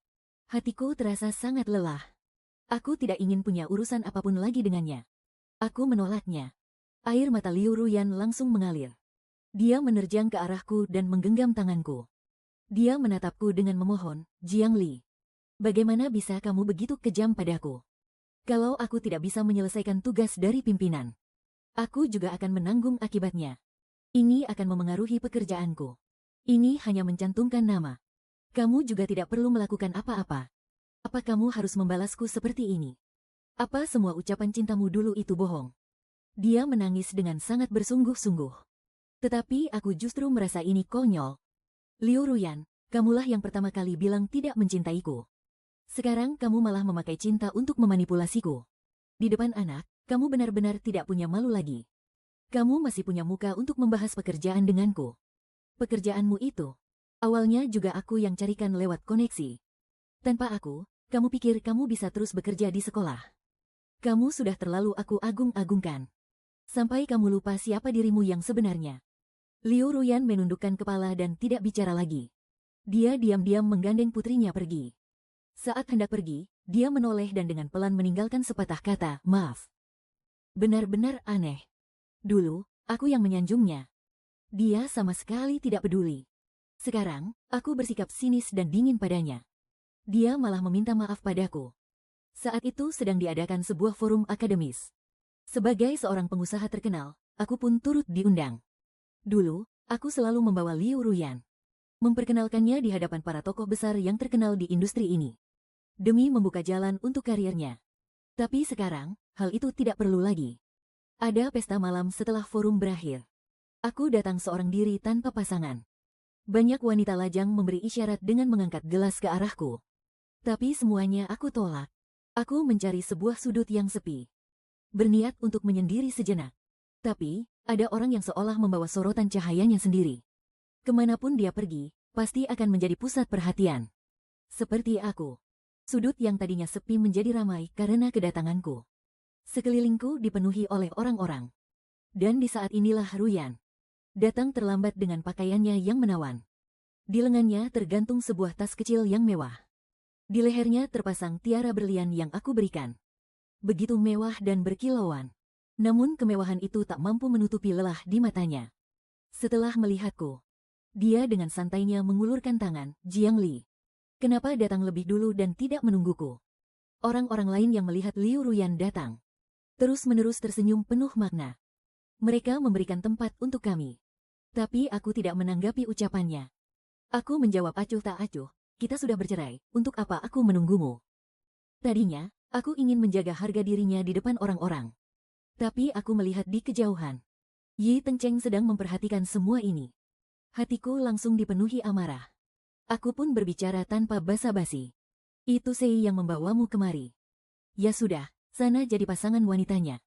Hatiku terasa sangat lelah. Aku tidak ingin punya urusan apapun lagi dengannya. Aku menolaknya. Air mata Liu Ruyan langsung mengalir. Dia menerjang ke arahku dan menggenggam tanganku. Dia menatapku dengan memohon, Jiang Li. Bagaimana bisa kamu begitu kejam padaku? Kalau aku tidak bisa menyelesaikan tugas dari pimpinan, aku juga akan menanggung akibatnya. Ini akan memengaruhi pekerjaanku. Ini hanya mencantumkan nama. Kamu juga tidak perlu melakukan apa-apa. Apa kamu harus membalasku seperti ini? Apa semua ucapan cintamu dulu itu bohong? Dia menangis dengan sangat bersungguh-sungguh. Tetapi aku justru merasa ini konyol. Liu Ruyan, kamulah yang pertama kali bilang tidak mencintaiku. Sekarang kamu malah memakai cinta untuk memanipulasiku. Di depan anak, kamu benar-benar tidak punya malu lagi. Kamu masih punya muka untuk membahas pekerjaan denganku. Pekerjaanmu itu, awalnya juga aku yang carikan lewat koneksi. Tanpa aku, kamu pikir kamu bisa terus bekerja di sekolah. Kamu sudah terlalu aku agung-agungkan. Sampai kamu lupa siapa dirimu yang sebenarnya. Liu Ruyan menundukkan kepala dan tidak bicara lagi. Dia diam-diam menggandeng putrinya pergi. Saat hendak pergi, dia menoleh dan dengan pelan meninggalkan sepatah kata, maaf. Benar-benar aneh. Dulu, aku yang menyanjungnya. Dia sama sekali tidak peduli. Sekarang, aku bersikap sinis dan dingin padanya. Dia malah meminta maaf padaku. Saat itu sedang diadakan sebuah forum akademis. Sebagai seorang pengusaha terkenal, aku pun turut diundang. Dulu, aku selalu membawa Liu Ruyan. Memperkenalkannya di hadapan para tokoh besar yang terkenal di industri ini. Demi membuka jalan untuk karirnya. Tapi sekarang, hal itu tidak perlu lagi. Ada pesta malam setelah forum berakhir. Aku datang seorang diri tanpa pasangan. Banyak wanita lajang memberi isyarat dengan mengangkat gelas ke arahku. Tapi semuanya aku tolak. Aku mencari sebuah sudut yang sepi. Berniat untuk menyendiri sejenak. Tapi, ada orang yang seolah membawa sorotan cahayanya sendiri. Kemanapun dia pergi, pasti akan menjadi pusat perhatian. Seperti aku. Sudut yang tadinya sepi menjadi ramai karena kedatanganku. Sekelilingku dipenuhi oleh orang-orang. Dan di saat inilah Ruyan datang terlambat dengan pakaiannya yang menawan. Di lengannya tergantung sebuah tas kecil yang mewah. Di lehernya terpasang tiara berlian yang aku berikan. Begitu mewah dan berkilauan. Namun kemewahan itu tak mampu menutupi lelah di matanya. Setelah melihatku, dia dengan santainya mengulurkan tangan, Jiang Li. Kenapa datang lebih dulu dan tidak menungguku? Orang-orang lain yang melihat Liu Ruyan datang terus-menerus tersenyum penuh makna. Mereka memberikan tempat untuk kami. Tapi aku tidak menanggapi ucapannya. Aku menjawab acuh tak acuh, kita sudah bercerai, untuk apa aku menunggumu? Tadinya, aku ingin menjaga harga dirinya di depan orang-orang. Tapi aku melihat di kejauhan. Yi Tengcheng sedang memperhatikan semua ini. Hatiku langsung dipenuhi amarah. Aku pun berbicara tanpa basa-basi. Itu Sei yang membawamu kemari. Ya sudah, sana jadi pasangan wanitanya.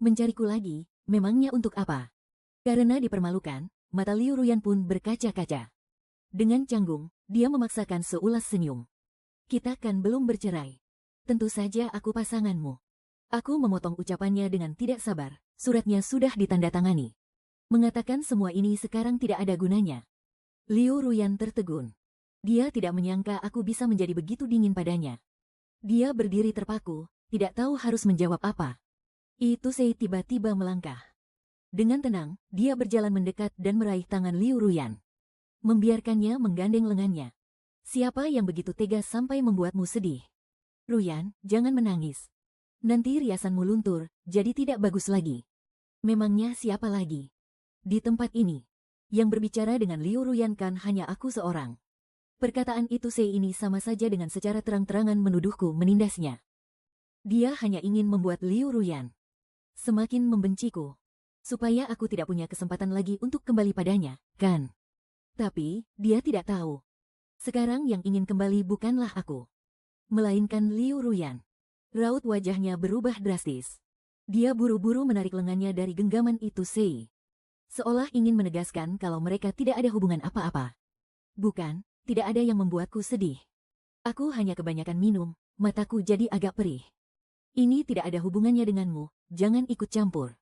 Mencariku lagi, memangnya untuk apa? Karena dipermalukan, mata Liu Ruyan pun berkaca-kaca. Dengan canggung, dia memaksakan seulas senyum. Kita kan belum bercerai. Tentu saja aku pasanganmu. Aku memotong ucapannya dengan tidak sabar, suratnya sudah ditandatangani. Mengatakan semua ini sekarang tidak ada gunanya. Liu Ruyan tertegun. Dia tidak menyangka aku bisa menjadi begitu dingin padanya. Dia berdiri terpaku, tidak tahu harus menjawab apa. Itu Sei tiba-tiba melangkah. Dengan tenang, dia berjalan mendekat dan meraih tangan Liu Ruyan. Membiarkannya menggandeng lengannya. Siapa yang begitu tega sampai membuatmu sedih? Ruyan, jangan menangis. Nanti riasanmu luntur, jadi tidak bagus lagi. Memangnya siapa lagi? Di tempat ini, yang berbicara dengan Liu Ruyan kan hanya aku seorang. Perkataan itu Sei ini sama saja dengan secara terang-terangan menuduhku menindasnya. Dia hanya ingin membuat Liu Ruyan semakin membenciku, supaya aku tidak punya kesempatan lagi untuk kembali padanya, kan? Tapi, dia tidak tahu. Sekarang yang ingin kembali bukanlah aku, melainkan Liu Ruyan. Raut wajahnya berubah drastis. Dia buru-buru menarik lengannya dari genggaman itu Sei. Seolah ingin menegaskan kalau mereka tidak ada hubungan apa-apa. Bukan, tidak ada yang membuatku sedih. Aku hanya kebanyakan minum, mataku jadi agak perih. Ini tidak ada hubungannya denganmu, jangan ikut campur.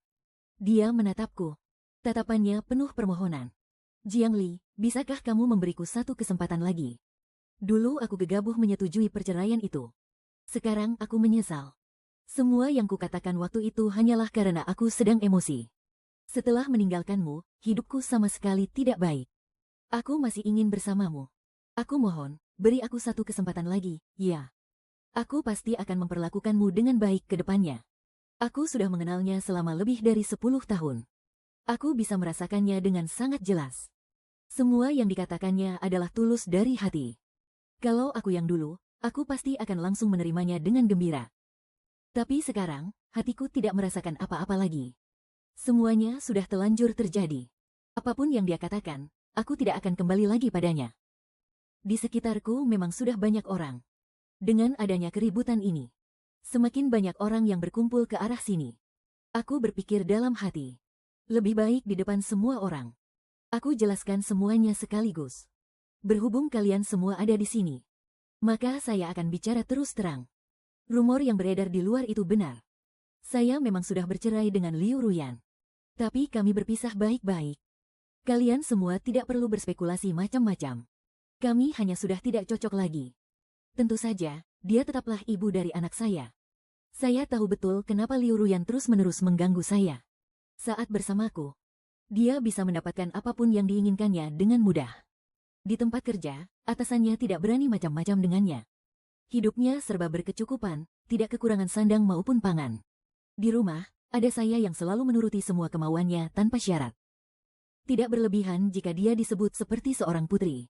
Dia menatapku. Tatapannya penuh permohonan. Jiang Li, bisakah kamu memberiku satu kesempatan lagi? Dulu aku gegabah menyetujui perceraian itu. Sekarang aku menyesal. Semua yang kukatakan waktu itu hanyalah karena aku sedang emosi. Setelah meninggalkanmu, hidupku sama sekali tidak baik. Aku masih ingin bersamamu. Aku mohon, beri aku satu kesempatan lagi, ya. Aku pasti akan memperlakukanmu dengan baik ke depannya. Aku sudah mengenalnya selama lebih dari 10 tahun. Aku bisa merasakannya dengan sangat jelas. Semua yang dikatakannya adalah tulus dari hati. Kalau aku yang dulu, aku pasti akan langsung menerimanya dengan gembira. Tapi sekarang, hatiku tidak merasakan apa-apa lagi. Semuanya sudah telanjur terjadi. Apapun yang dia katakan, aku tidak akan kembali lagi padanya. Di sekitarku memang sudah banyak orang. Dengan adanya keributan ini, semakin banyak orang yang berkumpul ke arah sini. Aku berpikir dalam hati, lebih baik di depan semua orang. Aku jelaskan semuanya sekaligus. Berhubung kalian semua ada di sini, maka saya akan bicara terus terang. Rumor yang beredar di luar itu benar. Saya memang sudah bercerai dengan Liu Ruyan. Tapi kami berpisah baik-baik. Kalian semua tidak perlu berspekulasi macam-macam. Kami hanya sudah tidak cocok lagi. Tentu saja, dia tetaplah ibu dari anak saya. Saya tahu betul kenapa Liu Ruyan terus-menerus mengganggu saya. Saat bersamaku, dia bisa mendapatkan apapun yang diinginkannya dengan mudah. Di tempat kerja, atasannya tidak berani macam-macam dengannya. Hidupnya serba berkecukupan, tidak kekurangan sandang maupun pangan. Di rumah, ada saya yang selalu menuruti semua kemauannya tanpa syarat. Tidak berlebihan jika dia disebut seperti seorang putri.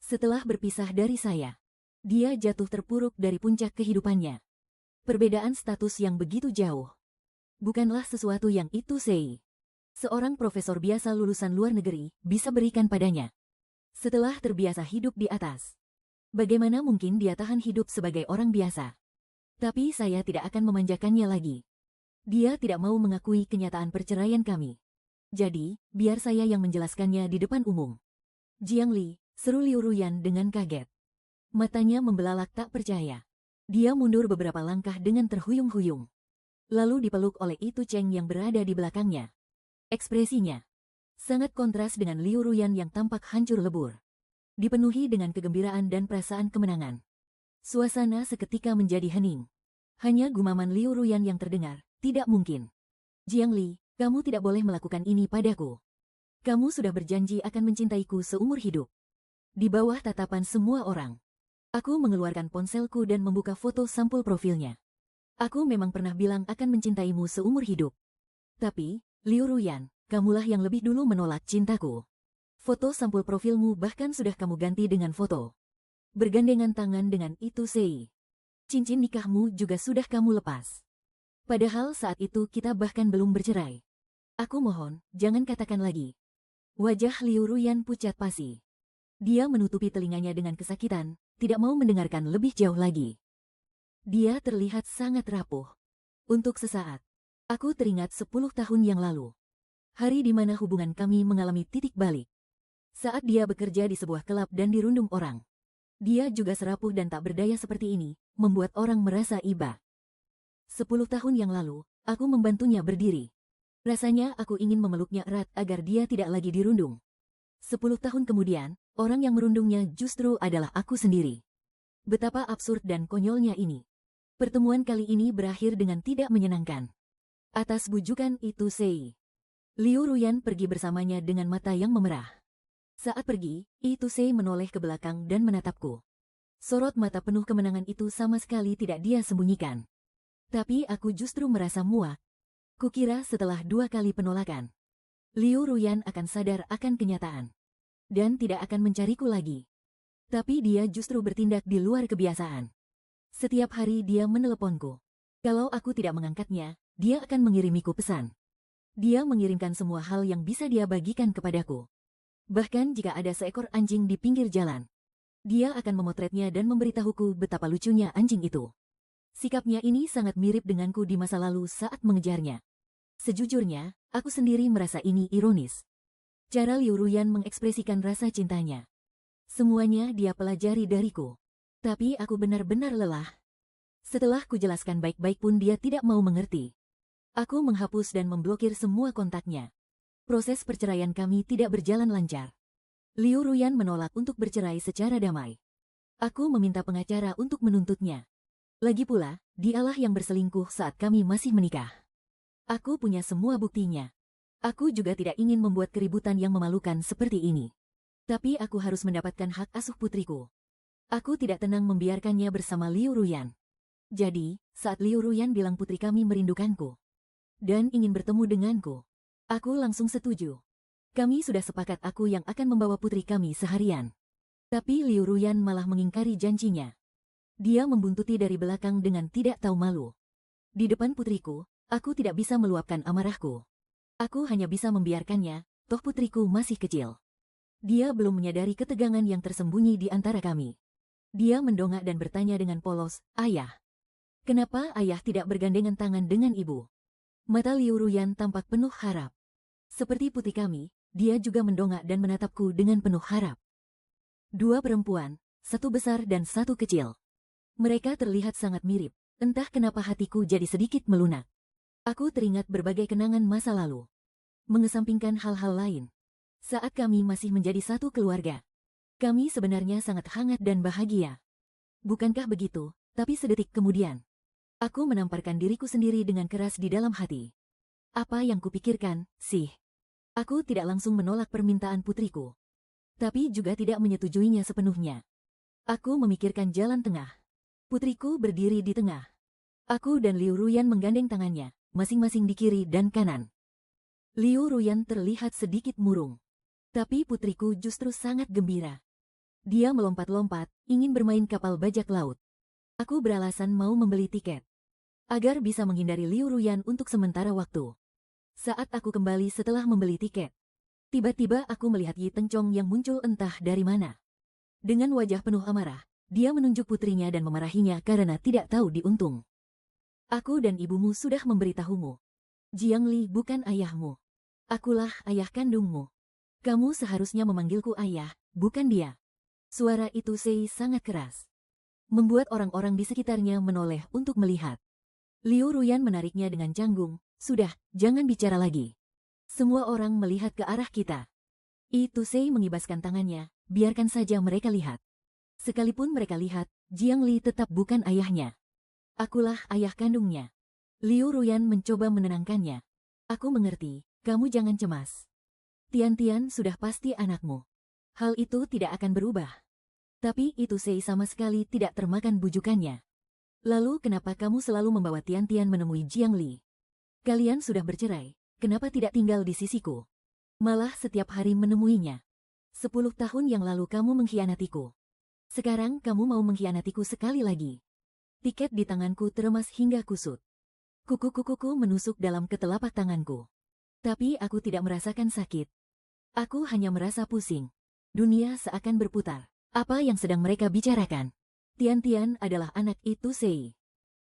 Setelah berpisah dari saya, dia jatuh terpuruk dari puncak kehidupannya. Perbedaan status yang begitu jauh bukanlah sesuatu yang itu Sei, seorang profesor biasa lulusan luar negeri, bisa berikan padanya. Setelah terbiasa hidup di atas, bagaimana mungkin dia tahan hidup sebagai orang biasa? Tapi saya tidak akan memanjakannya lagi. Dia tidak mau mengakui kenyataan perceraian kami. Jadi, biar saya yang menjelaskannya di depan umum. Jiang Li, seru Liu Ruyan dengan kaget. Matanya membelalak tak percaya. Dia mundur beberapa langkah dengan terhuyung-huyung. Lalu dipeluk oleh Itu Cheng yang berada di belakangnya. Ekspresinya sangat kontras dengan Liu Ruyan yang tampak hancur lebur. Dipenuhi dengan kegembiraan dan perasaan kemenangan. Suasana seketika menjadi hening. Hanya gumaman Liu Ruyan yang terdengar. Tidak mungkin. Jiang Li, kamu tidak boleh melakukan ini padaku. Kamu sudah berjanji akan mencintaiku seumur hidup. Di bawah tatapan semua orang, aku mengeluarkan ponselku dan membuka foto sampul profilnya. Aku memang pernah bilang akan mencintaimu seumur hidup. Tapi, Liu Ruyan, kamulah yang lebih dulu menolak cintaku. Foto sampul profilmu bahkan sudah kamu ganti dengan foto bergandengan tangan dengan Itu Sei. Cincin nikahmu juga sudah kamu lepas. Padahal saat itu kita bahkan belum bercerai. Aku mohon, jangan katakan lagi. Wajah Liu Ruyan pucat pasi. Dia menutupi telinganya dengan kesakitan, tidak mau mendengarkan lebih jauh lagi. Dia terlihat sangat rapuh. Untuk sesaat, aku teringat 10 tahun yang lalu. Hari di mana hubungan kami mengalami titik balik. Saat dia bekerja di sebuah klub dan dirundung orang. Dia juga serapuh dan tak berdaya seperti ini, membuat orang merasa iba. 10 tahun yang lalu, aku membantunya berdiri. Rasanya aku ingin memeluknya erat agar dia tidak lagi dirundung. 10 tahun kemudian, orang yang merundungnya justru adalah aku sendiri. Betapa absurd dan konyolnya ini. Pertemuan kali ini berakhir dengan tidak menyenangkan. Atas bujukan Itu Sei, Liu Ruyan pergi bersamanya dengan mata yang memerah. Saat pergi, Itu Sei menoleh ke belakang dan menatapku. Sorot mata penuh kemenangan itu sama sekali tidak dia sembunyikan. Tapi aku justru merasa muak. Kukira setelah 2 kali penolakan, Liu Ruyan akan sadar akan kenyataan dan tidak akan mencariku lagi. Tapi dia justru bertindak di luar kebiasaan. Setiap hari dia meneleponku. Kalau aku tidak mengangkatnya, dia akan mengirimiku pesan. Dia mengirimkan semua hal yang bisa dia bagikan kepadaku. Bahkan jika ada seekor anjing di pinggir jalan, dia akan memotretnya dan memberitahuku betapa lucunya anjing itu. Sikapnya ini sangat mirip denganku di masa lalu saat mengejarnya. Sejujurnya, aku sendiri merasa ini ironis. Cara Liu Ruyan mengekspresikan rasa cintanya. Semuanya dia pelajari dariku. Tapi aku benar-benar lelah. Setelah kujelaskan baik-baik pun dia tidak mau mengerti. Aku menghapus dan memblokir semua kontaknya. Proses perceraian kami tidak berjalan lancar. Liu Ruyan menolak untuk bercerai secara damai. Aku meminta pengacara untuk menuntutnya. Lagi pula, dialah yang berselingkuh saat kami masih menikah. Aku punya semua buktinya. Aku juga tidak ingin membuat keributan yang memalukan seperti ini. Tapi aku harus mendapatkan hak asuh putriku. Aku tidak tenang membiarkannya bersama Liu Ruyan. Jadi, saat Liu Ruyan bilang putri kami merindukanku dan ingin bertemu denganku, aku langsung setuju. Kami sudah sepakat aku yang akan membawa putri kami seharian. Tapi Liu Ruyan malah mengingkari janjinya. Dia membuntuti dari belakang dengan tidak tahu malu. Di depan putriku, aku tidak bisa meluapkan amarahku. Aku hanya bisa membiarkannya, toh putriku masih kecil. Dia belum menyadari ketegangan yang tersembunyi di antara kami. Dia mendongak dan bertanya dengan polos, "Ayah, kenapa ayah tidak bergandengan tangan dengan ibu?" Mata Liu Ruyan tampak penuh harap. Seperti putri kami, dia juga mendongak dan menatapku dengan penuh harap. 2 perempuan, 1 besar dan 1 kecil. Mereka terlihat sangat mirip. Entah kenapa hatiku jadi sedikit melunak. Aku teringat berbagai kenangan masa lalu. Mengesampingkan hal-hal lain. Saat kami masih menjadi satu keluarga, kami sebenarnya sangat hangat dan bahagia. Bukankah begitu? Tapi sedetik kemudian, aku menamparkan diriku sendiri dengan keras di dalam hati. Apa yang kupikirkan, sih? Aku tidak langsung menolak permintaan putriku, tapi juga tidak menyetujuinya sepenuhnya. Aku memikirkan jalan tengah. Putriku berdiri di tengah. Aku dan Liu Ruyan menggandeng tangannya, masing-masing di kiri dan kanan. Liu Ruyan terlihat sedikit murung, tapi putriku justru sangat gembira. Dia melompat-lompat, ingin bermain kapal bajak laut. Aku beralasan mau membeli tiket, agar bisa menghindari Liu Ruyan untuk sementara waktu. Saat aku kembali setelah membeli tiket, tiba-tiba aku melihat Yi Tencong yang muncul entah dari mana. Dengan wajah penuh amarah, dia menunjuk putrinya dan memarahinya karena tidak tahu diuntung. "Aku dan ibumu sudah memberitahumu. Jiang Li bukan ayahmu. Akulah ayah kandungmu. Kamu seharusnya memanggilku ayah, bukan dia." Suara itu Sei sangat keras, membuat orang-orang di sekitarnya menoleh untuk melihat. Liu Ruyan menariknya dengan canggung, "Sudah, jangan bicara lagi." Semua orang melihat ke arah kita. Itu Sei mengibaskan tangannya, "Biarkan saja mereka lihat. Sekalipun mereka lihat, Jiang Li tetap bukan ayahnya. Akulah ayah kandungnya." Liu Ruyan mencoba menenangkannya. "Aku mengerti, kamu jangan cemas. Tian-Tian sudah pasti anakmu. Hal itu tidak akan berubah." Tapi itu Sei sama sekali tidak termakan bujukannya. "Lalu kenapa kamu selalu membawa Tian-Tian menemui Jiang Li? Kalian sudah bercerai, kenapa tidak tinggal di sisiku? Malah setiap hari menemuinya. 10 tahun yang lalu kamu mengkhianatiku. Sekarang kamu mau mengkhianatiku sekali lagi." Tiket di tanganku teremas hingga kusut. Kuku-kukuku menusuk dalam ketelapak tanganku. Tapi aku tidak merasakan sakit. Aku hanya merasa pusing. Dunia seakan berputar. Apa yang sedang mereka bicarakan? Tian-Tian adalah anak itu Sei.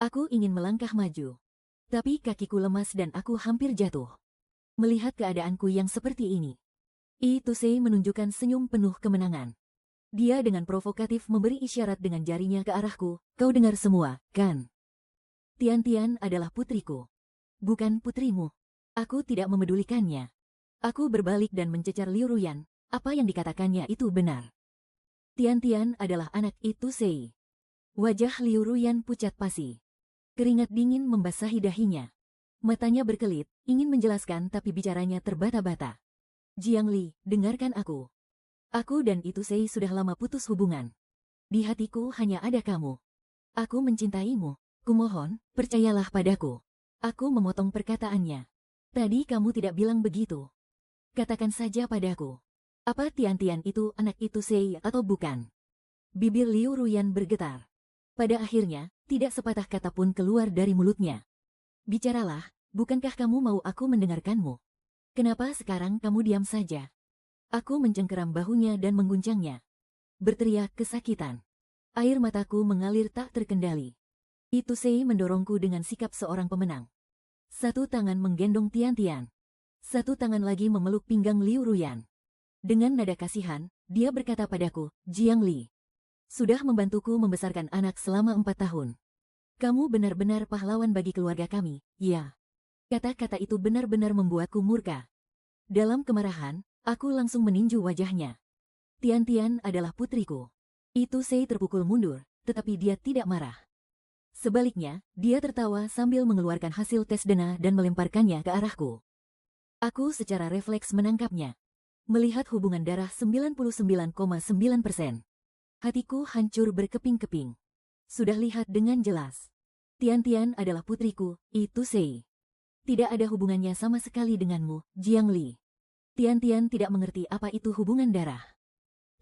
Aku ingin melangkah maju, tapi kakiku lemas dan aku hampir jatuh. Melihat keadaanku yang seperti ini, itu Sei menunjukkan senyum penuh kemenangan. Dia dengan provokatif memberi isyarat dengan jarinya ke arahku. "Kau dengar semua, kan? Tian-Tian adalah putriku, bukan putrimu." Aku tidak memedulikannya. Aku berbalik dan mencecar Liu Ruyan. Apa yang dikatakannya itu benar. Tian-Tian adalah anak itu Sei. Wajah Liu Ruyan pucat pasi. Keringat dingin membasahi dahinya. Matanya berkelit, ingin menjelaskan tapi bicaranya terbata-bata. "Jiang Li, dengarkan aku. Aku dan itu Sei sudah lama putus hubungan. Di hatiku hanya ada kamu. Aku mencintaimu. Kumohon, percayalah padaku. Aku memotong perkataannya. Tadi kamu tidak bilang begitu. Katakan saja padaku. Apa Tian-Tian itu anak itu Sei atau bukan? Bibir Liu Ruyan bergetar. Pada akhirnya, tidak sepatah kata pun keluar dari mulutnya. Bicaralah, bukankah kamu mau aku mendengarkanmu? Kenapa sekarang kamu diam saja? Aku mencengkeram bahunya dan mengguncangnya. Berteriak kesakitan. Air mataku mengalir tak terkendali. Itu Sei mendorongku dengan sikap seorang pemenang. Satu tangan menggendong Tian-Tian. Satu tangan lagi memeluk pinggang Liu Ruyan. Dengan nada kasihan, dia berkata padaku, Jiang Li. Sudah membantuku membesarkan anak selama 4 tahun. Kamu benar-benar pahlawan bagi keluarga kami, ya. Kata-kata itu benar-benar membuatku murka. Dalam kemarahan, aku langsung meninju wajahnya. Tian-Tian adalah putriku. Itu Sei terpukul mundur, tetapi dia tidak marah. Sebaliknya, dia tertawa sambil mengeluarkan hasil tes DNA dan melemparkannya ke arahku. Aku secara refleks menangkapnya. Melihat hubungan darah 99,9%. Hatiku hancur berkeping-keping. Sudah lihat dengan jelas. Tian-Tian adalah putriku, itu Sei. Tidak ada hubungannya sama sekali denganmu, Jiang Li. Tian-Tian tidak mengerti apa itu hubungan darah.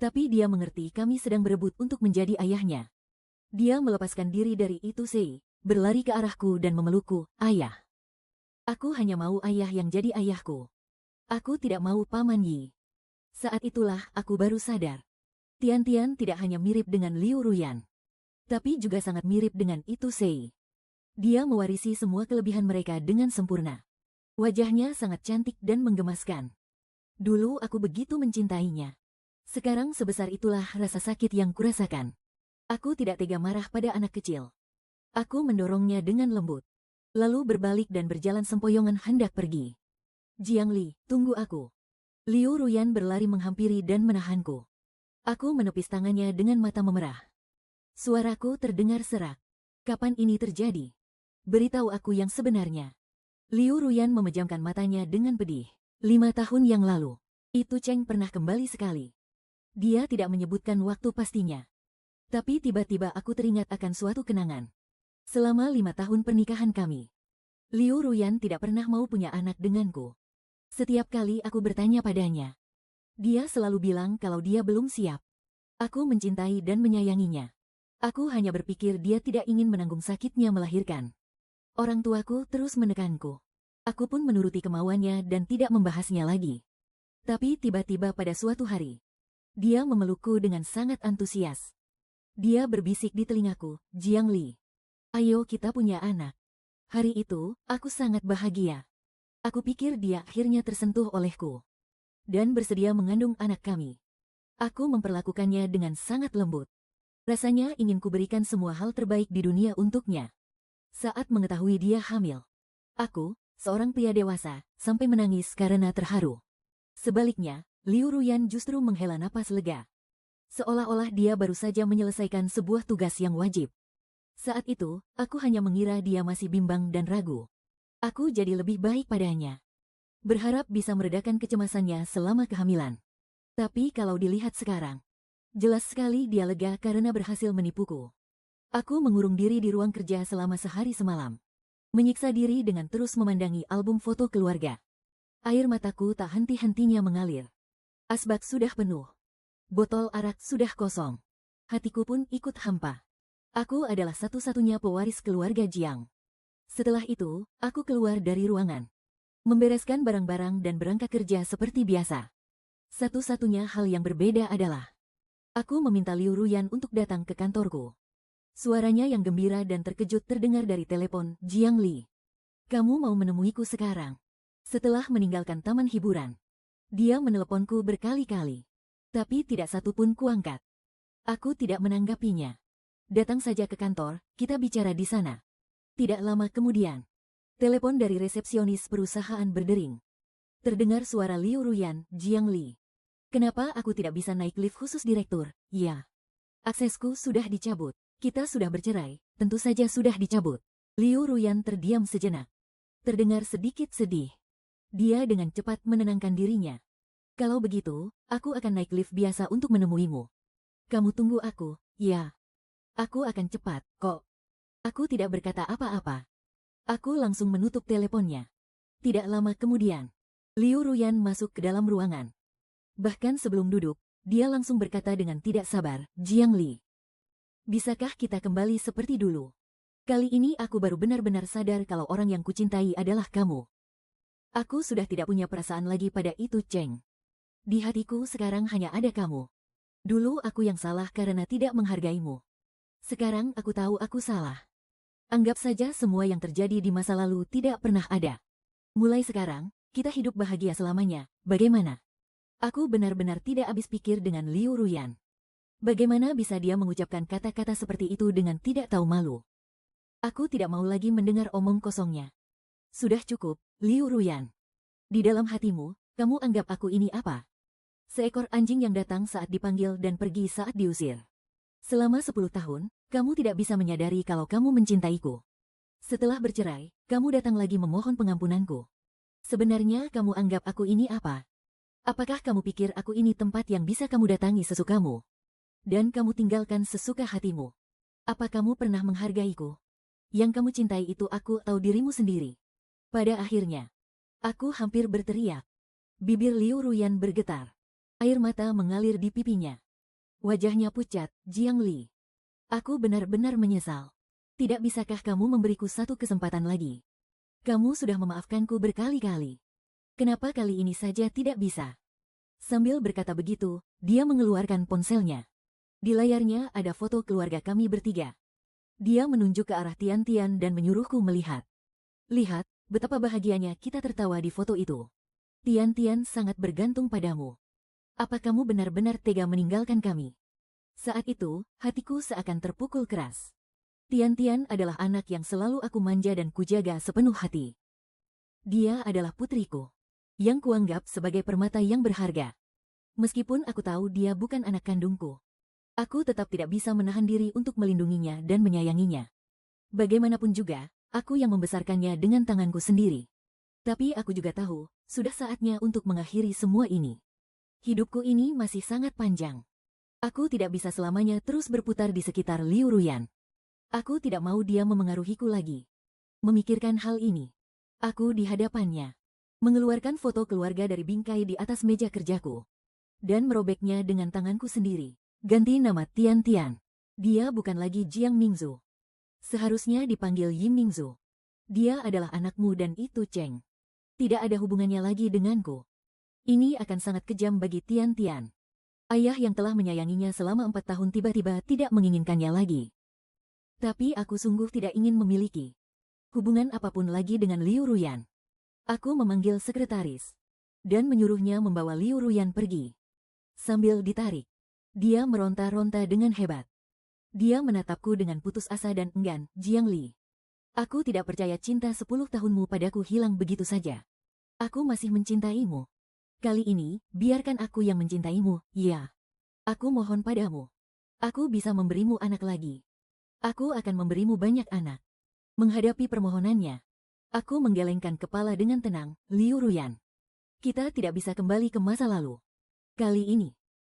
Tapi dia mengerti kami sedang berebut untuk menjadi ayahnya. Dia melepaskan diri dari itu Sei, berlari ke arahku dan memelukku, ayah. Aku hanya mau ayah yang jadi ayahku. Aku tidak mau Paman Yi. Saat itulah aku baru sadar. Tian-Tian tidak hanya mirip dengan Liu Ruyan, tapi juga sangat mirip dengan itu Sei. Dia mewarisi semua kelebihan mereka dengan sempurna. Wajahnya sangat cantik dan menggemaskan. Dulu aku begitu mencintainya. Sekarang sebesar itulah rasa sakit yang kurasakan. Aku tidak tega marah pada anak kecil. Aku mendorongnya dengan lembut. Lalu berbalik dan berjalan sempoyongan hendak pergi. Jiang Li, tunggu aku. Liu Ruyan berlari menghampiri dan menahanku. Aku menepis tangannya dengan mata memerah. Suaraku terdengar serak. Kapan ini terjadi? Beritahu aku yang sebenarnya. Liu Ruyan memejamkan matanya dengan pedih. 5 tahun yang lalu. Itu Cheng pernah kembali sekali. Dia tidak menyebutkan waktu pastinya. Tapi tiba-tiba aku teringat akan suatu kenangan. Selama 5 tahun pernikahan kami, Liu Ruyan tidak pernah mau punya anak denganku. Setiap kali aku bertanya padanya, dia selalu bilang kalau dia belum siap. Aku mencintai dan menyayanginya. Aku hanya berpikir dia tidak ingin menanggung sakitnya melahirkan. Orang tuaku terus menekanku. Aku pun menuruti kemauannya dan tidak membahasnya lagi. Tapi tiba-tiba pada suatu hari, dia memelukku dengan sangat antusias. Dia berbisik di telingaku, Jiang Li. Ayo kita punya anak. Hari itu, aku sangat bahagia. Aku pikir dia akhirnya tersentuh olehku. Dan bersedia mengandung anak kami. Aku memperlakukannya dengan sangat lembut. Rasanya ingin kuberikan semua hal terbaik di dunia untuknya. Saat mengetahui dia hamil, aku, seorang pria dewasa, sampai menangis karena terharu. Sebaliknya, Liu Ruyan justru menghela napas lega. Seolah-olah dia baru saja menyelesaikan sebuah tugas yang wajib. Saat itu, aku hanya mengira dia masih bimbang dan ragu. Aku jadi lebih baik padanya. Berharap bisa meredakan kecemasannya selama kehamilan. Tapi kalau dilihat sekarang, jelas sekali dia lega karena berhasil menipuku. Aku mengurung diri di ruang kerja selama sehari semalam. Menyiksa diri dengan terus memandangi album foto keluarga. Air mataku tak henti-hentinya mengalir. Asbak sudah penuh. Botol arak sudah kosong. Hatiku pun ikut hampa. Aku adalah satu-satunya pewaris keluarga Jiang. Setelah itu, aku keluar dari ruangan. Membereskan barang-barang dan berangkat kerja seperti biasa. Satu-satunya hal yang berbeda adalah, aku meminta Liu Ruyan untuk datang ke kantorku. Suaranya yang gembira dan terkejut terdengar dari telepon, Jiang Li. Kamu mau menemuiku sekarang? Setelah meninggalkan taman hiburan, dia meneleponku berkali-kali. Tapi tidak satu pun kuangkat. Aku tidak menanggapinya. Datang saja ke kantor, kita bicara di sana. Tidak lama kemudian, telepon dari resepsionis perusahaan berdering. Terdengar suara Liu Ruyan, Jiang Li. Kenapa aku tidak bisa naik lift khusus direktur? Ya. Aksesku sudah dicabut. Kita sudah bercerai, tentu saja sudah dicabut. Liu Ruyan terdiam sejenak. Terdengar sedikit sedih. Dia dengan cepat menenangkan dirinya. Kalau begitu, aku akan naik lift biasa untuk menemuimu. Kamu tunggu aku, ya. Aku akan cepat, kok. Aku tidak berkata apa-apa. Aku langsung menutup teleponnya. Tidak lama kemudian, Liu Ruyan masuk ke dalam ruangan. Bahkan sebelum duduk, dia langsung berkata dengan tidak sabar, "Jiang Li, bisakah kita kembali seperti dulu? Kali ini aku baru benar-benar sadar kalau orang yang kucintai adalah kamu. Aku sudah tidak punya perasaan lagi pada itu Cheng. Di hatiku sekarang hanya ada kamu. Dulu aku yang salah karena tidak menghargaimu. Sekarang aku tahu aku salah. Anggap saja semua yang terjadi di masa lalu tidak pernah ada. Mulai sekarang, kita hidup bahagia selamanya, bagaimana?" Aku benar-benar tidak habis pikir dengan Liu Ruyan. Bagaimana bisa dia mengucapkan kata-kata seperti itu dengan tidak tahu malu? Aku tidak mau lagi mendengar omong kosongnya. Sudah cukup, Liu Ruyan. Di dalam hatimu, kamu anggap aku ini apa? Seekor anjing yang datang saat dipanggil dan pergi saat diusir. Selama 10 tahun, kamu tidak bisa menyadari kalau kamu mencintaiku. Setelah bercerai, kamu datang lagi memohon pengampunanku. Sebenarnya kamu anggap aku ini apa? Apakah kamu pikir aku ini tempat yang bisa kamu datangi sesukamu? Dan kamu tinggalkan sesuka hatimu? Apa kamu pernah menghargaiku? Yang kamu cintai itu aku atau dirimu sendiri? Pada akhirnya, aku hampir berteriak. Bibir Liu Ruyan bergetar. Air mata mengalir di pipinya. Wajahnya pucat, "Jiang Li, aku benar-benar menyesal. Tidak bisakah kamu memberiku satu kesempatan lagi? Kamu sudah memaafkanku berkali-kali. Kenapa kali ini saja tidak bisa?" Sambil berkata begitu, dia mengeluarkan ponselnya. Di layarnya ada foto keluarga kami bertiga. Dia menunjuk ke arah Tian-Tian dan menyuruhku melihat. "Lihat, betapa bahagianya kita tertawa di foto itu. Tian-Tian sangat bergantung padamu. Apa kamu benar-benar tega meninggalkan kami?" Saat itu, hatiku seakan terpukul keras. Tian-Tian adalah anak yang selalu aku manja dan kujaga sepenuh hati. Dia adalah putriku, yang kuanggap sebagai permata yang berharga. Meskipun aku tahu dia bukan anak kandungku, aku tetap tidak bisa menahan diri untuk melindunginya dan menyayanginya. Bagaimanapun juga, aku yang membesarkannya dengan tanganku sendiri. Tapi aku juga tahu, sudah saatnya untuk mengakhiri semua ini. Hidupku ini masih sangat panjang. Aku tidak bisa selamanya terus berputar di sekitar Liu Ruyan. Aku tidak mau dia memengaruhiku lagi. Memikirkan hal ini, aku di hadapannya mengeluarkan foto keluarga dari bingkai di atas meja kerjaku dan merobeknya dengan tanganku sendiri. Ganti nama Tian-Tian. Dia bukan lagi Jiang Mingzu. Seharusnya dipanggil Yim Mingzu. Dia adalah anakmu dan itu Cheng. Tidak ada hubungannya lagi denganku. Ini akan sangat kejam bagi Tian-Tian. Ayah yang telah menyayanginya selama 4 tahun tiba-tiba tidak menginginkannya lagi. Tapi aku sungguh tidak ingin memiliki hubungan apapun lagi dengan Liu Ruyan. Aku memanggil sekretaris dan menyuruhnya membawa Liu Ruyan pergi. Sambil ditarik, dia meronta-ronta dengan hebat. Dia menatapku dengan putus asa dan enggan, "Jiang Li, aku tidak percaya cinta 10 tahunmu padaku hilang begitu saja. Aku masih mencintaimu. Kali ini, biarkan aku yang mencintaimu, ya. Aku mohon padamu. Aku bisa memberimu anak lagi. Aku akan memberimu banyak anak." Menghadapi permohonannya, aku menggelengkan kepala dengan tenang, "Liu Ruyan, kita tidak bisa kembali ke masa lalu. Kali ini,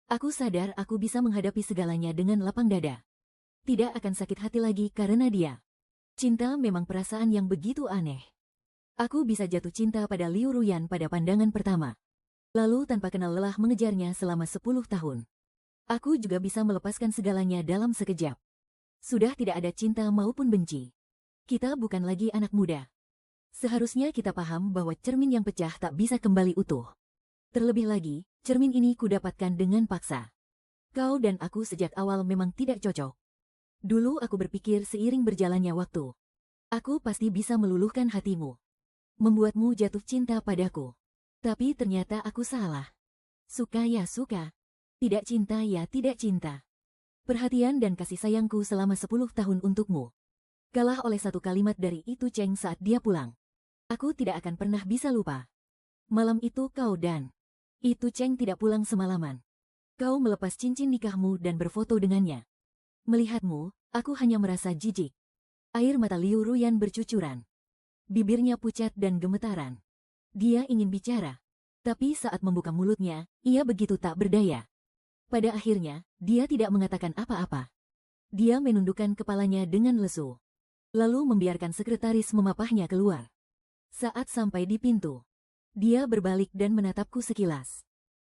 aku sadar aku bisa menghadapi segalanya dengan lapang dada. Tidak akan sakit hati lagi karena dia. Cinta memang perasaan yang begitu aneh. Aku bisa jatuh cinta pada Liu Ruyan pada pandangan pertama. Lalu tanpa kenal lelah mengejarnya selama 10 tahun. Aku juga bisa melepaskan segalanya dalam sekejap. Sudah tidak ada cinta maupun benci. Kita bukan lagi anak muda. Seharusnya kita paham bahwa cermin yang pecah tak bisa kembali utuh. Terlebih lagi, cermin ini kudapatkan dengan paksa. Kau dan aku sejak awal memang tidak cocok. Dulu aku berpikir seiring berjalannya waktu, aku pasti bisa meluluhkan hatimu, membuatmu jatuh cinta padaku. Tapi ternyata aku salah. Suka ya suka, tidak cinta ya tidak cinta. Perhatian dan kasih sayangku selama 10 tahun untukmu kalah oleh satu kalimat dari itu Cheng saat dia pulang. Aku tidak akan pernah bisa lupa. Malam itu kau dan itu Cheng tidak pulang semalaman. Kau melepas cincin nikahmu dan berfoto dengannya. Melihatmu, aku hanya merasa jijik. Air mata Liu Ruyan bercucuran. Bibirnya pucat dan gemetaran. Dia ingin bicara, tapi saat membuka mulutnya, ia begitu tak berdaya. Pada akhirnya, dia tidak mengatakan apa-apa. Dia menundukkan kepalanya dengan lesu. lalu membiarkan sekretaris memapahnya keluar. Saat sampai di pintu, dia berbalik dan menatapku sekilas.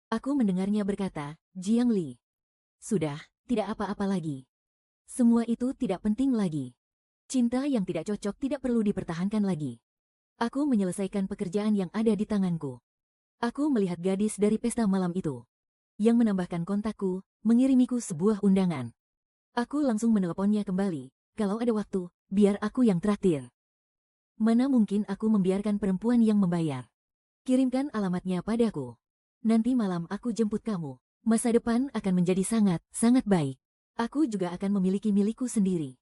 Aku mendengarnya berkata, "Jiang Li, sudah, tidak apa-apa lagi. Semua itu tidak penting lagi. Cinta yang tidak cocok tidak perlu dipertahankan lagi. Aku menyelesaikan pekerjaan yang ada di tanganku." Aku melihat gadis dari pesta malam itu, yang menambahkan kontakku, mengirimiku sebuah undangan. Aku langsung menelponnya kembali. "Kalau ada waktu, biar aku yang traktir. Mana mungkin aku membiarkan perempuan yang membayar. Kirimkan alamatnya padaku. Nanti malam aku jemput kamu. Masa depan akan menjadi sangat, sangat baik. Aku juga akan memiliki milikku sendiri."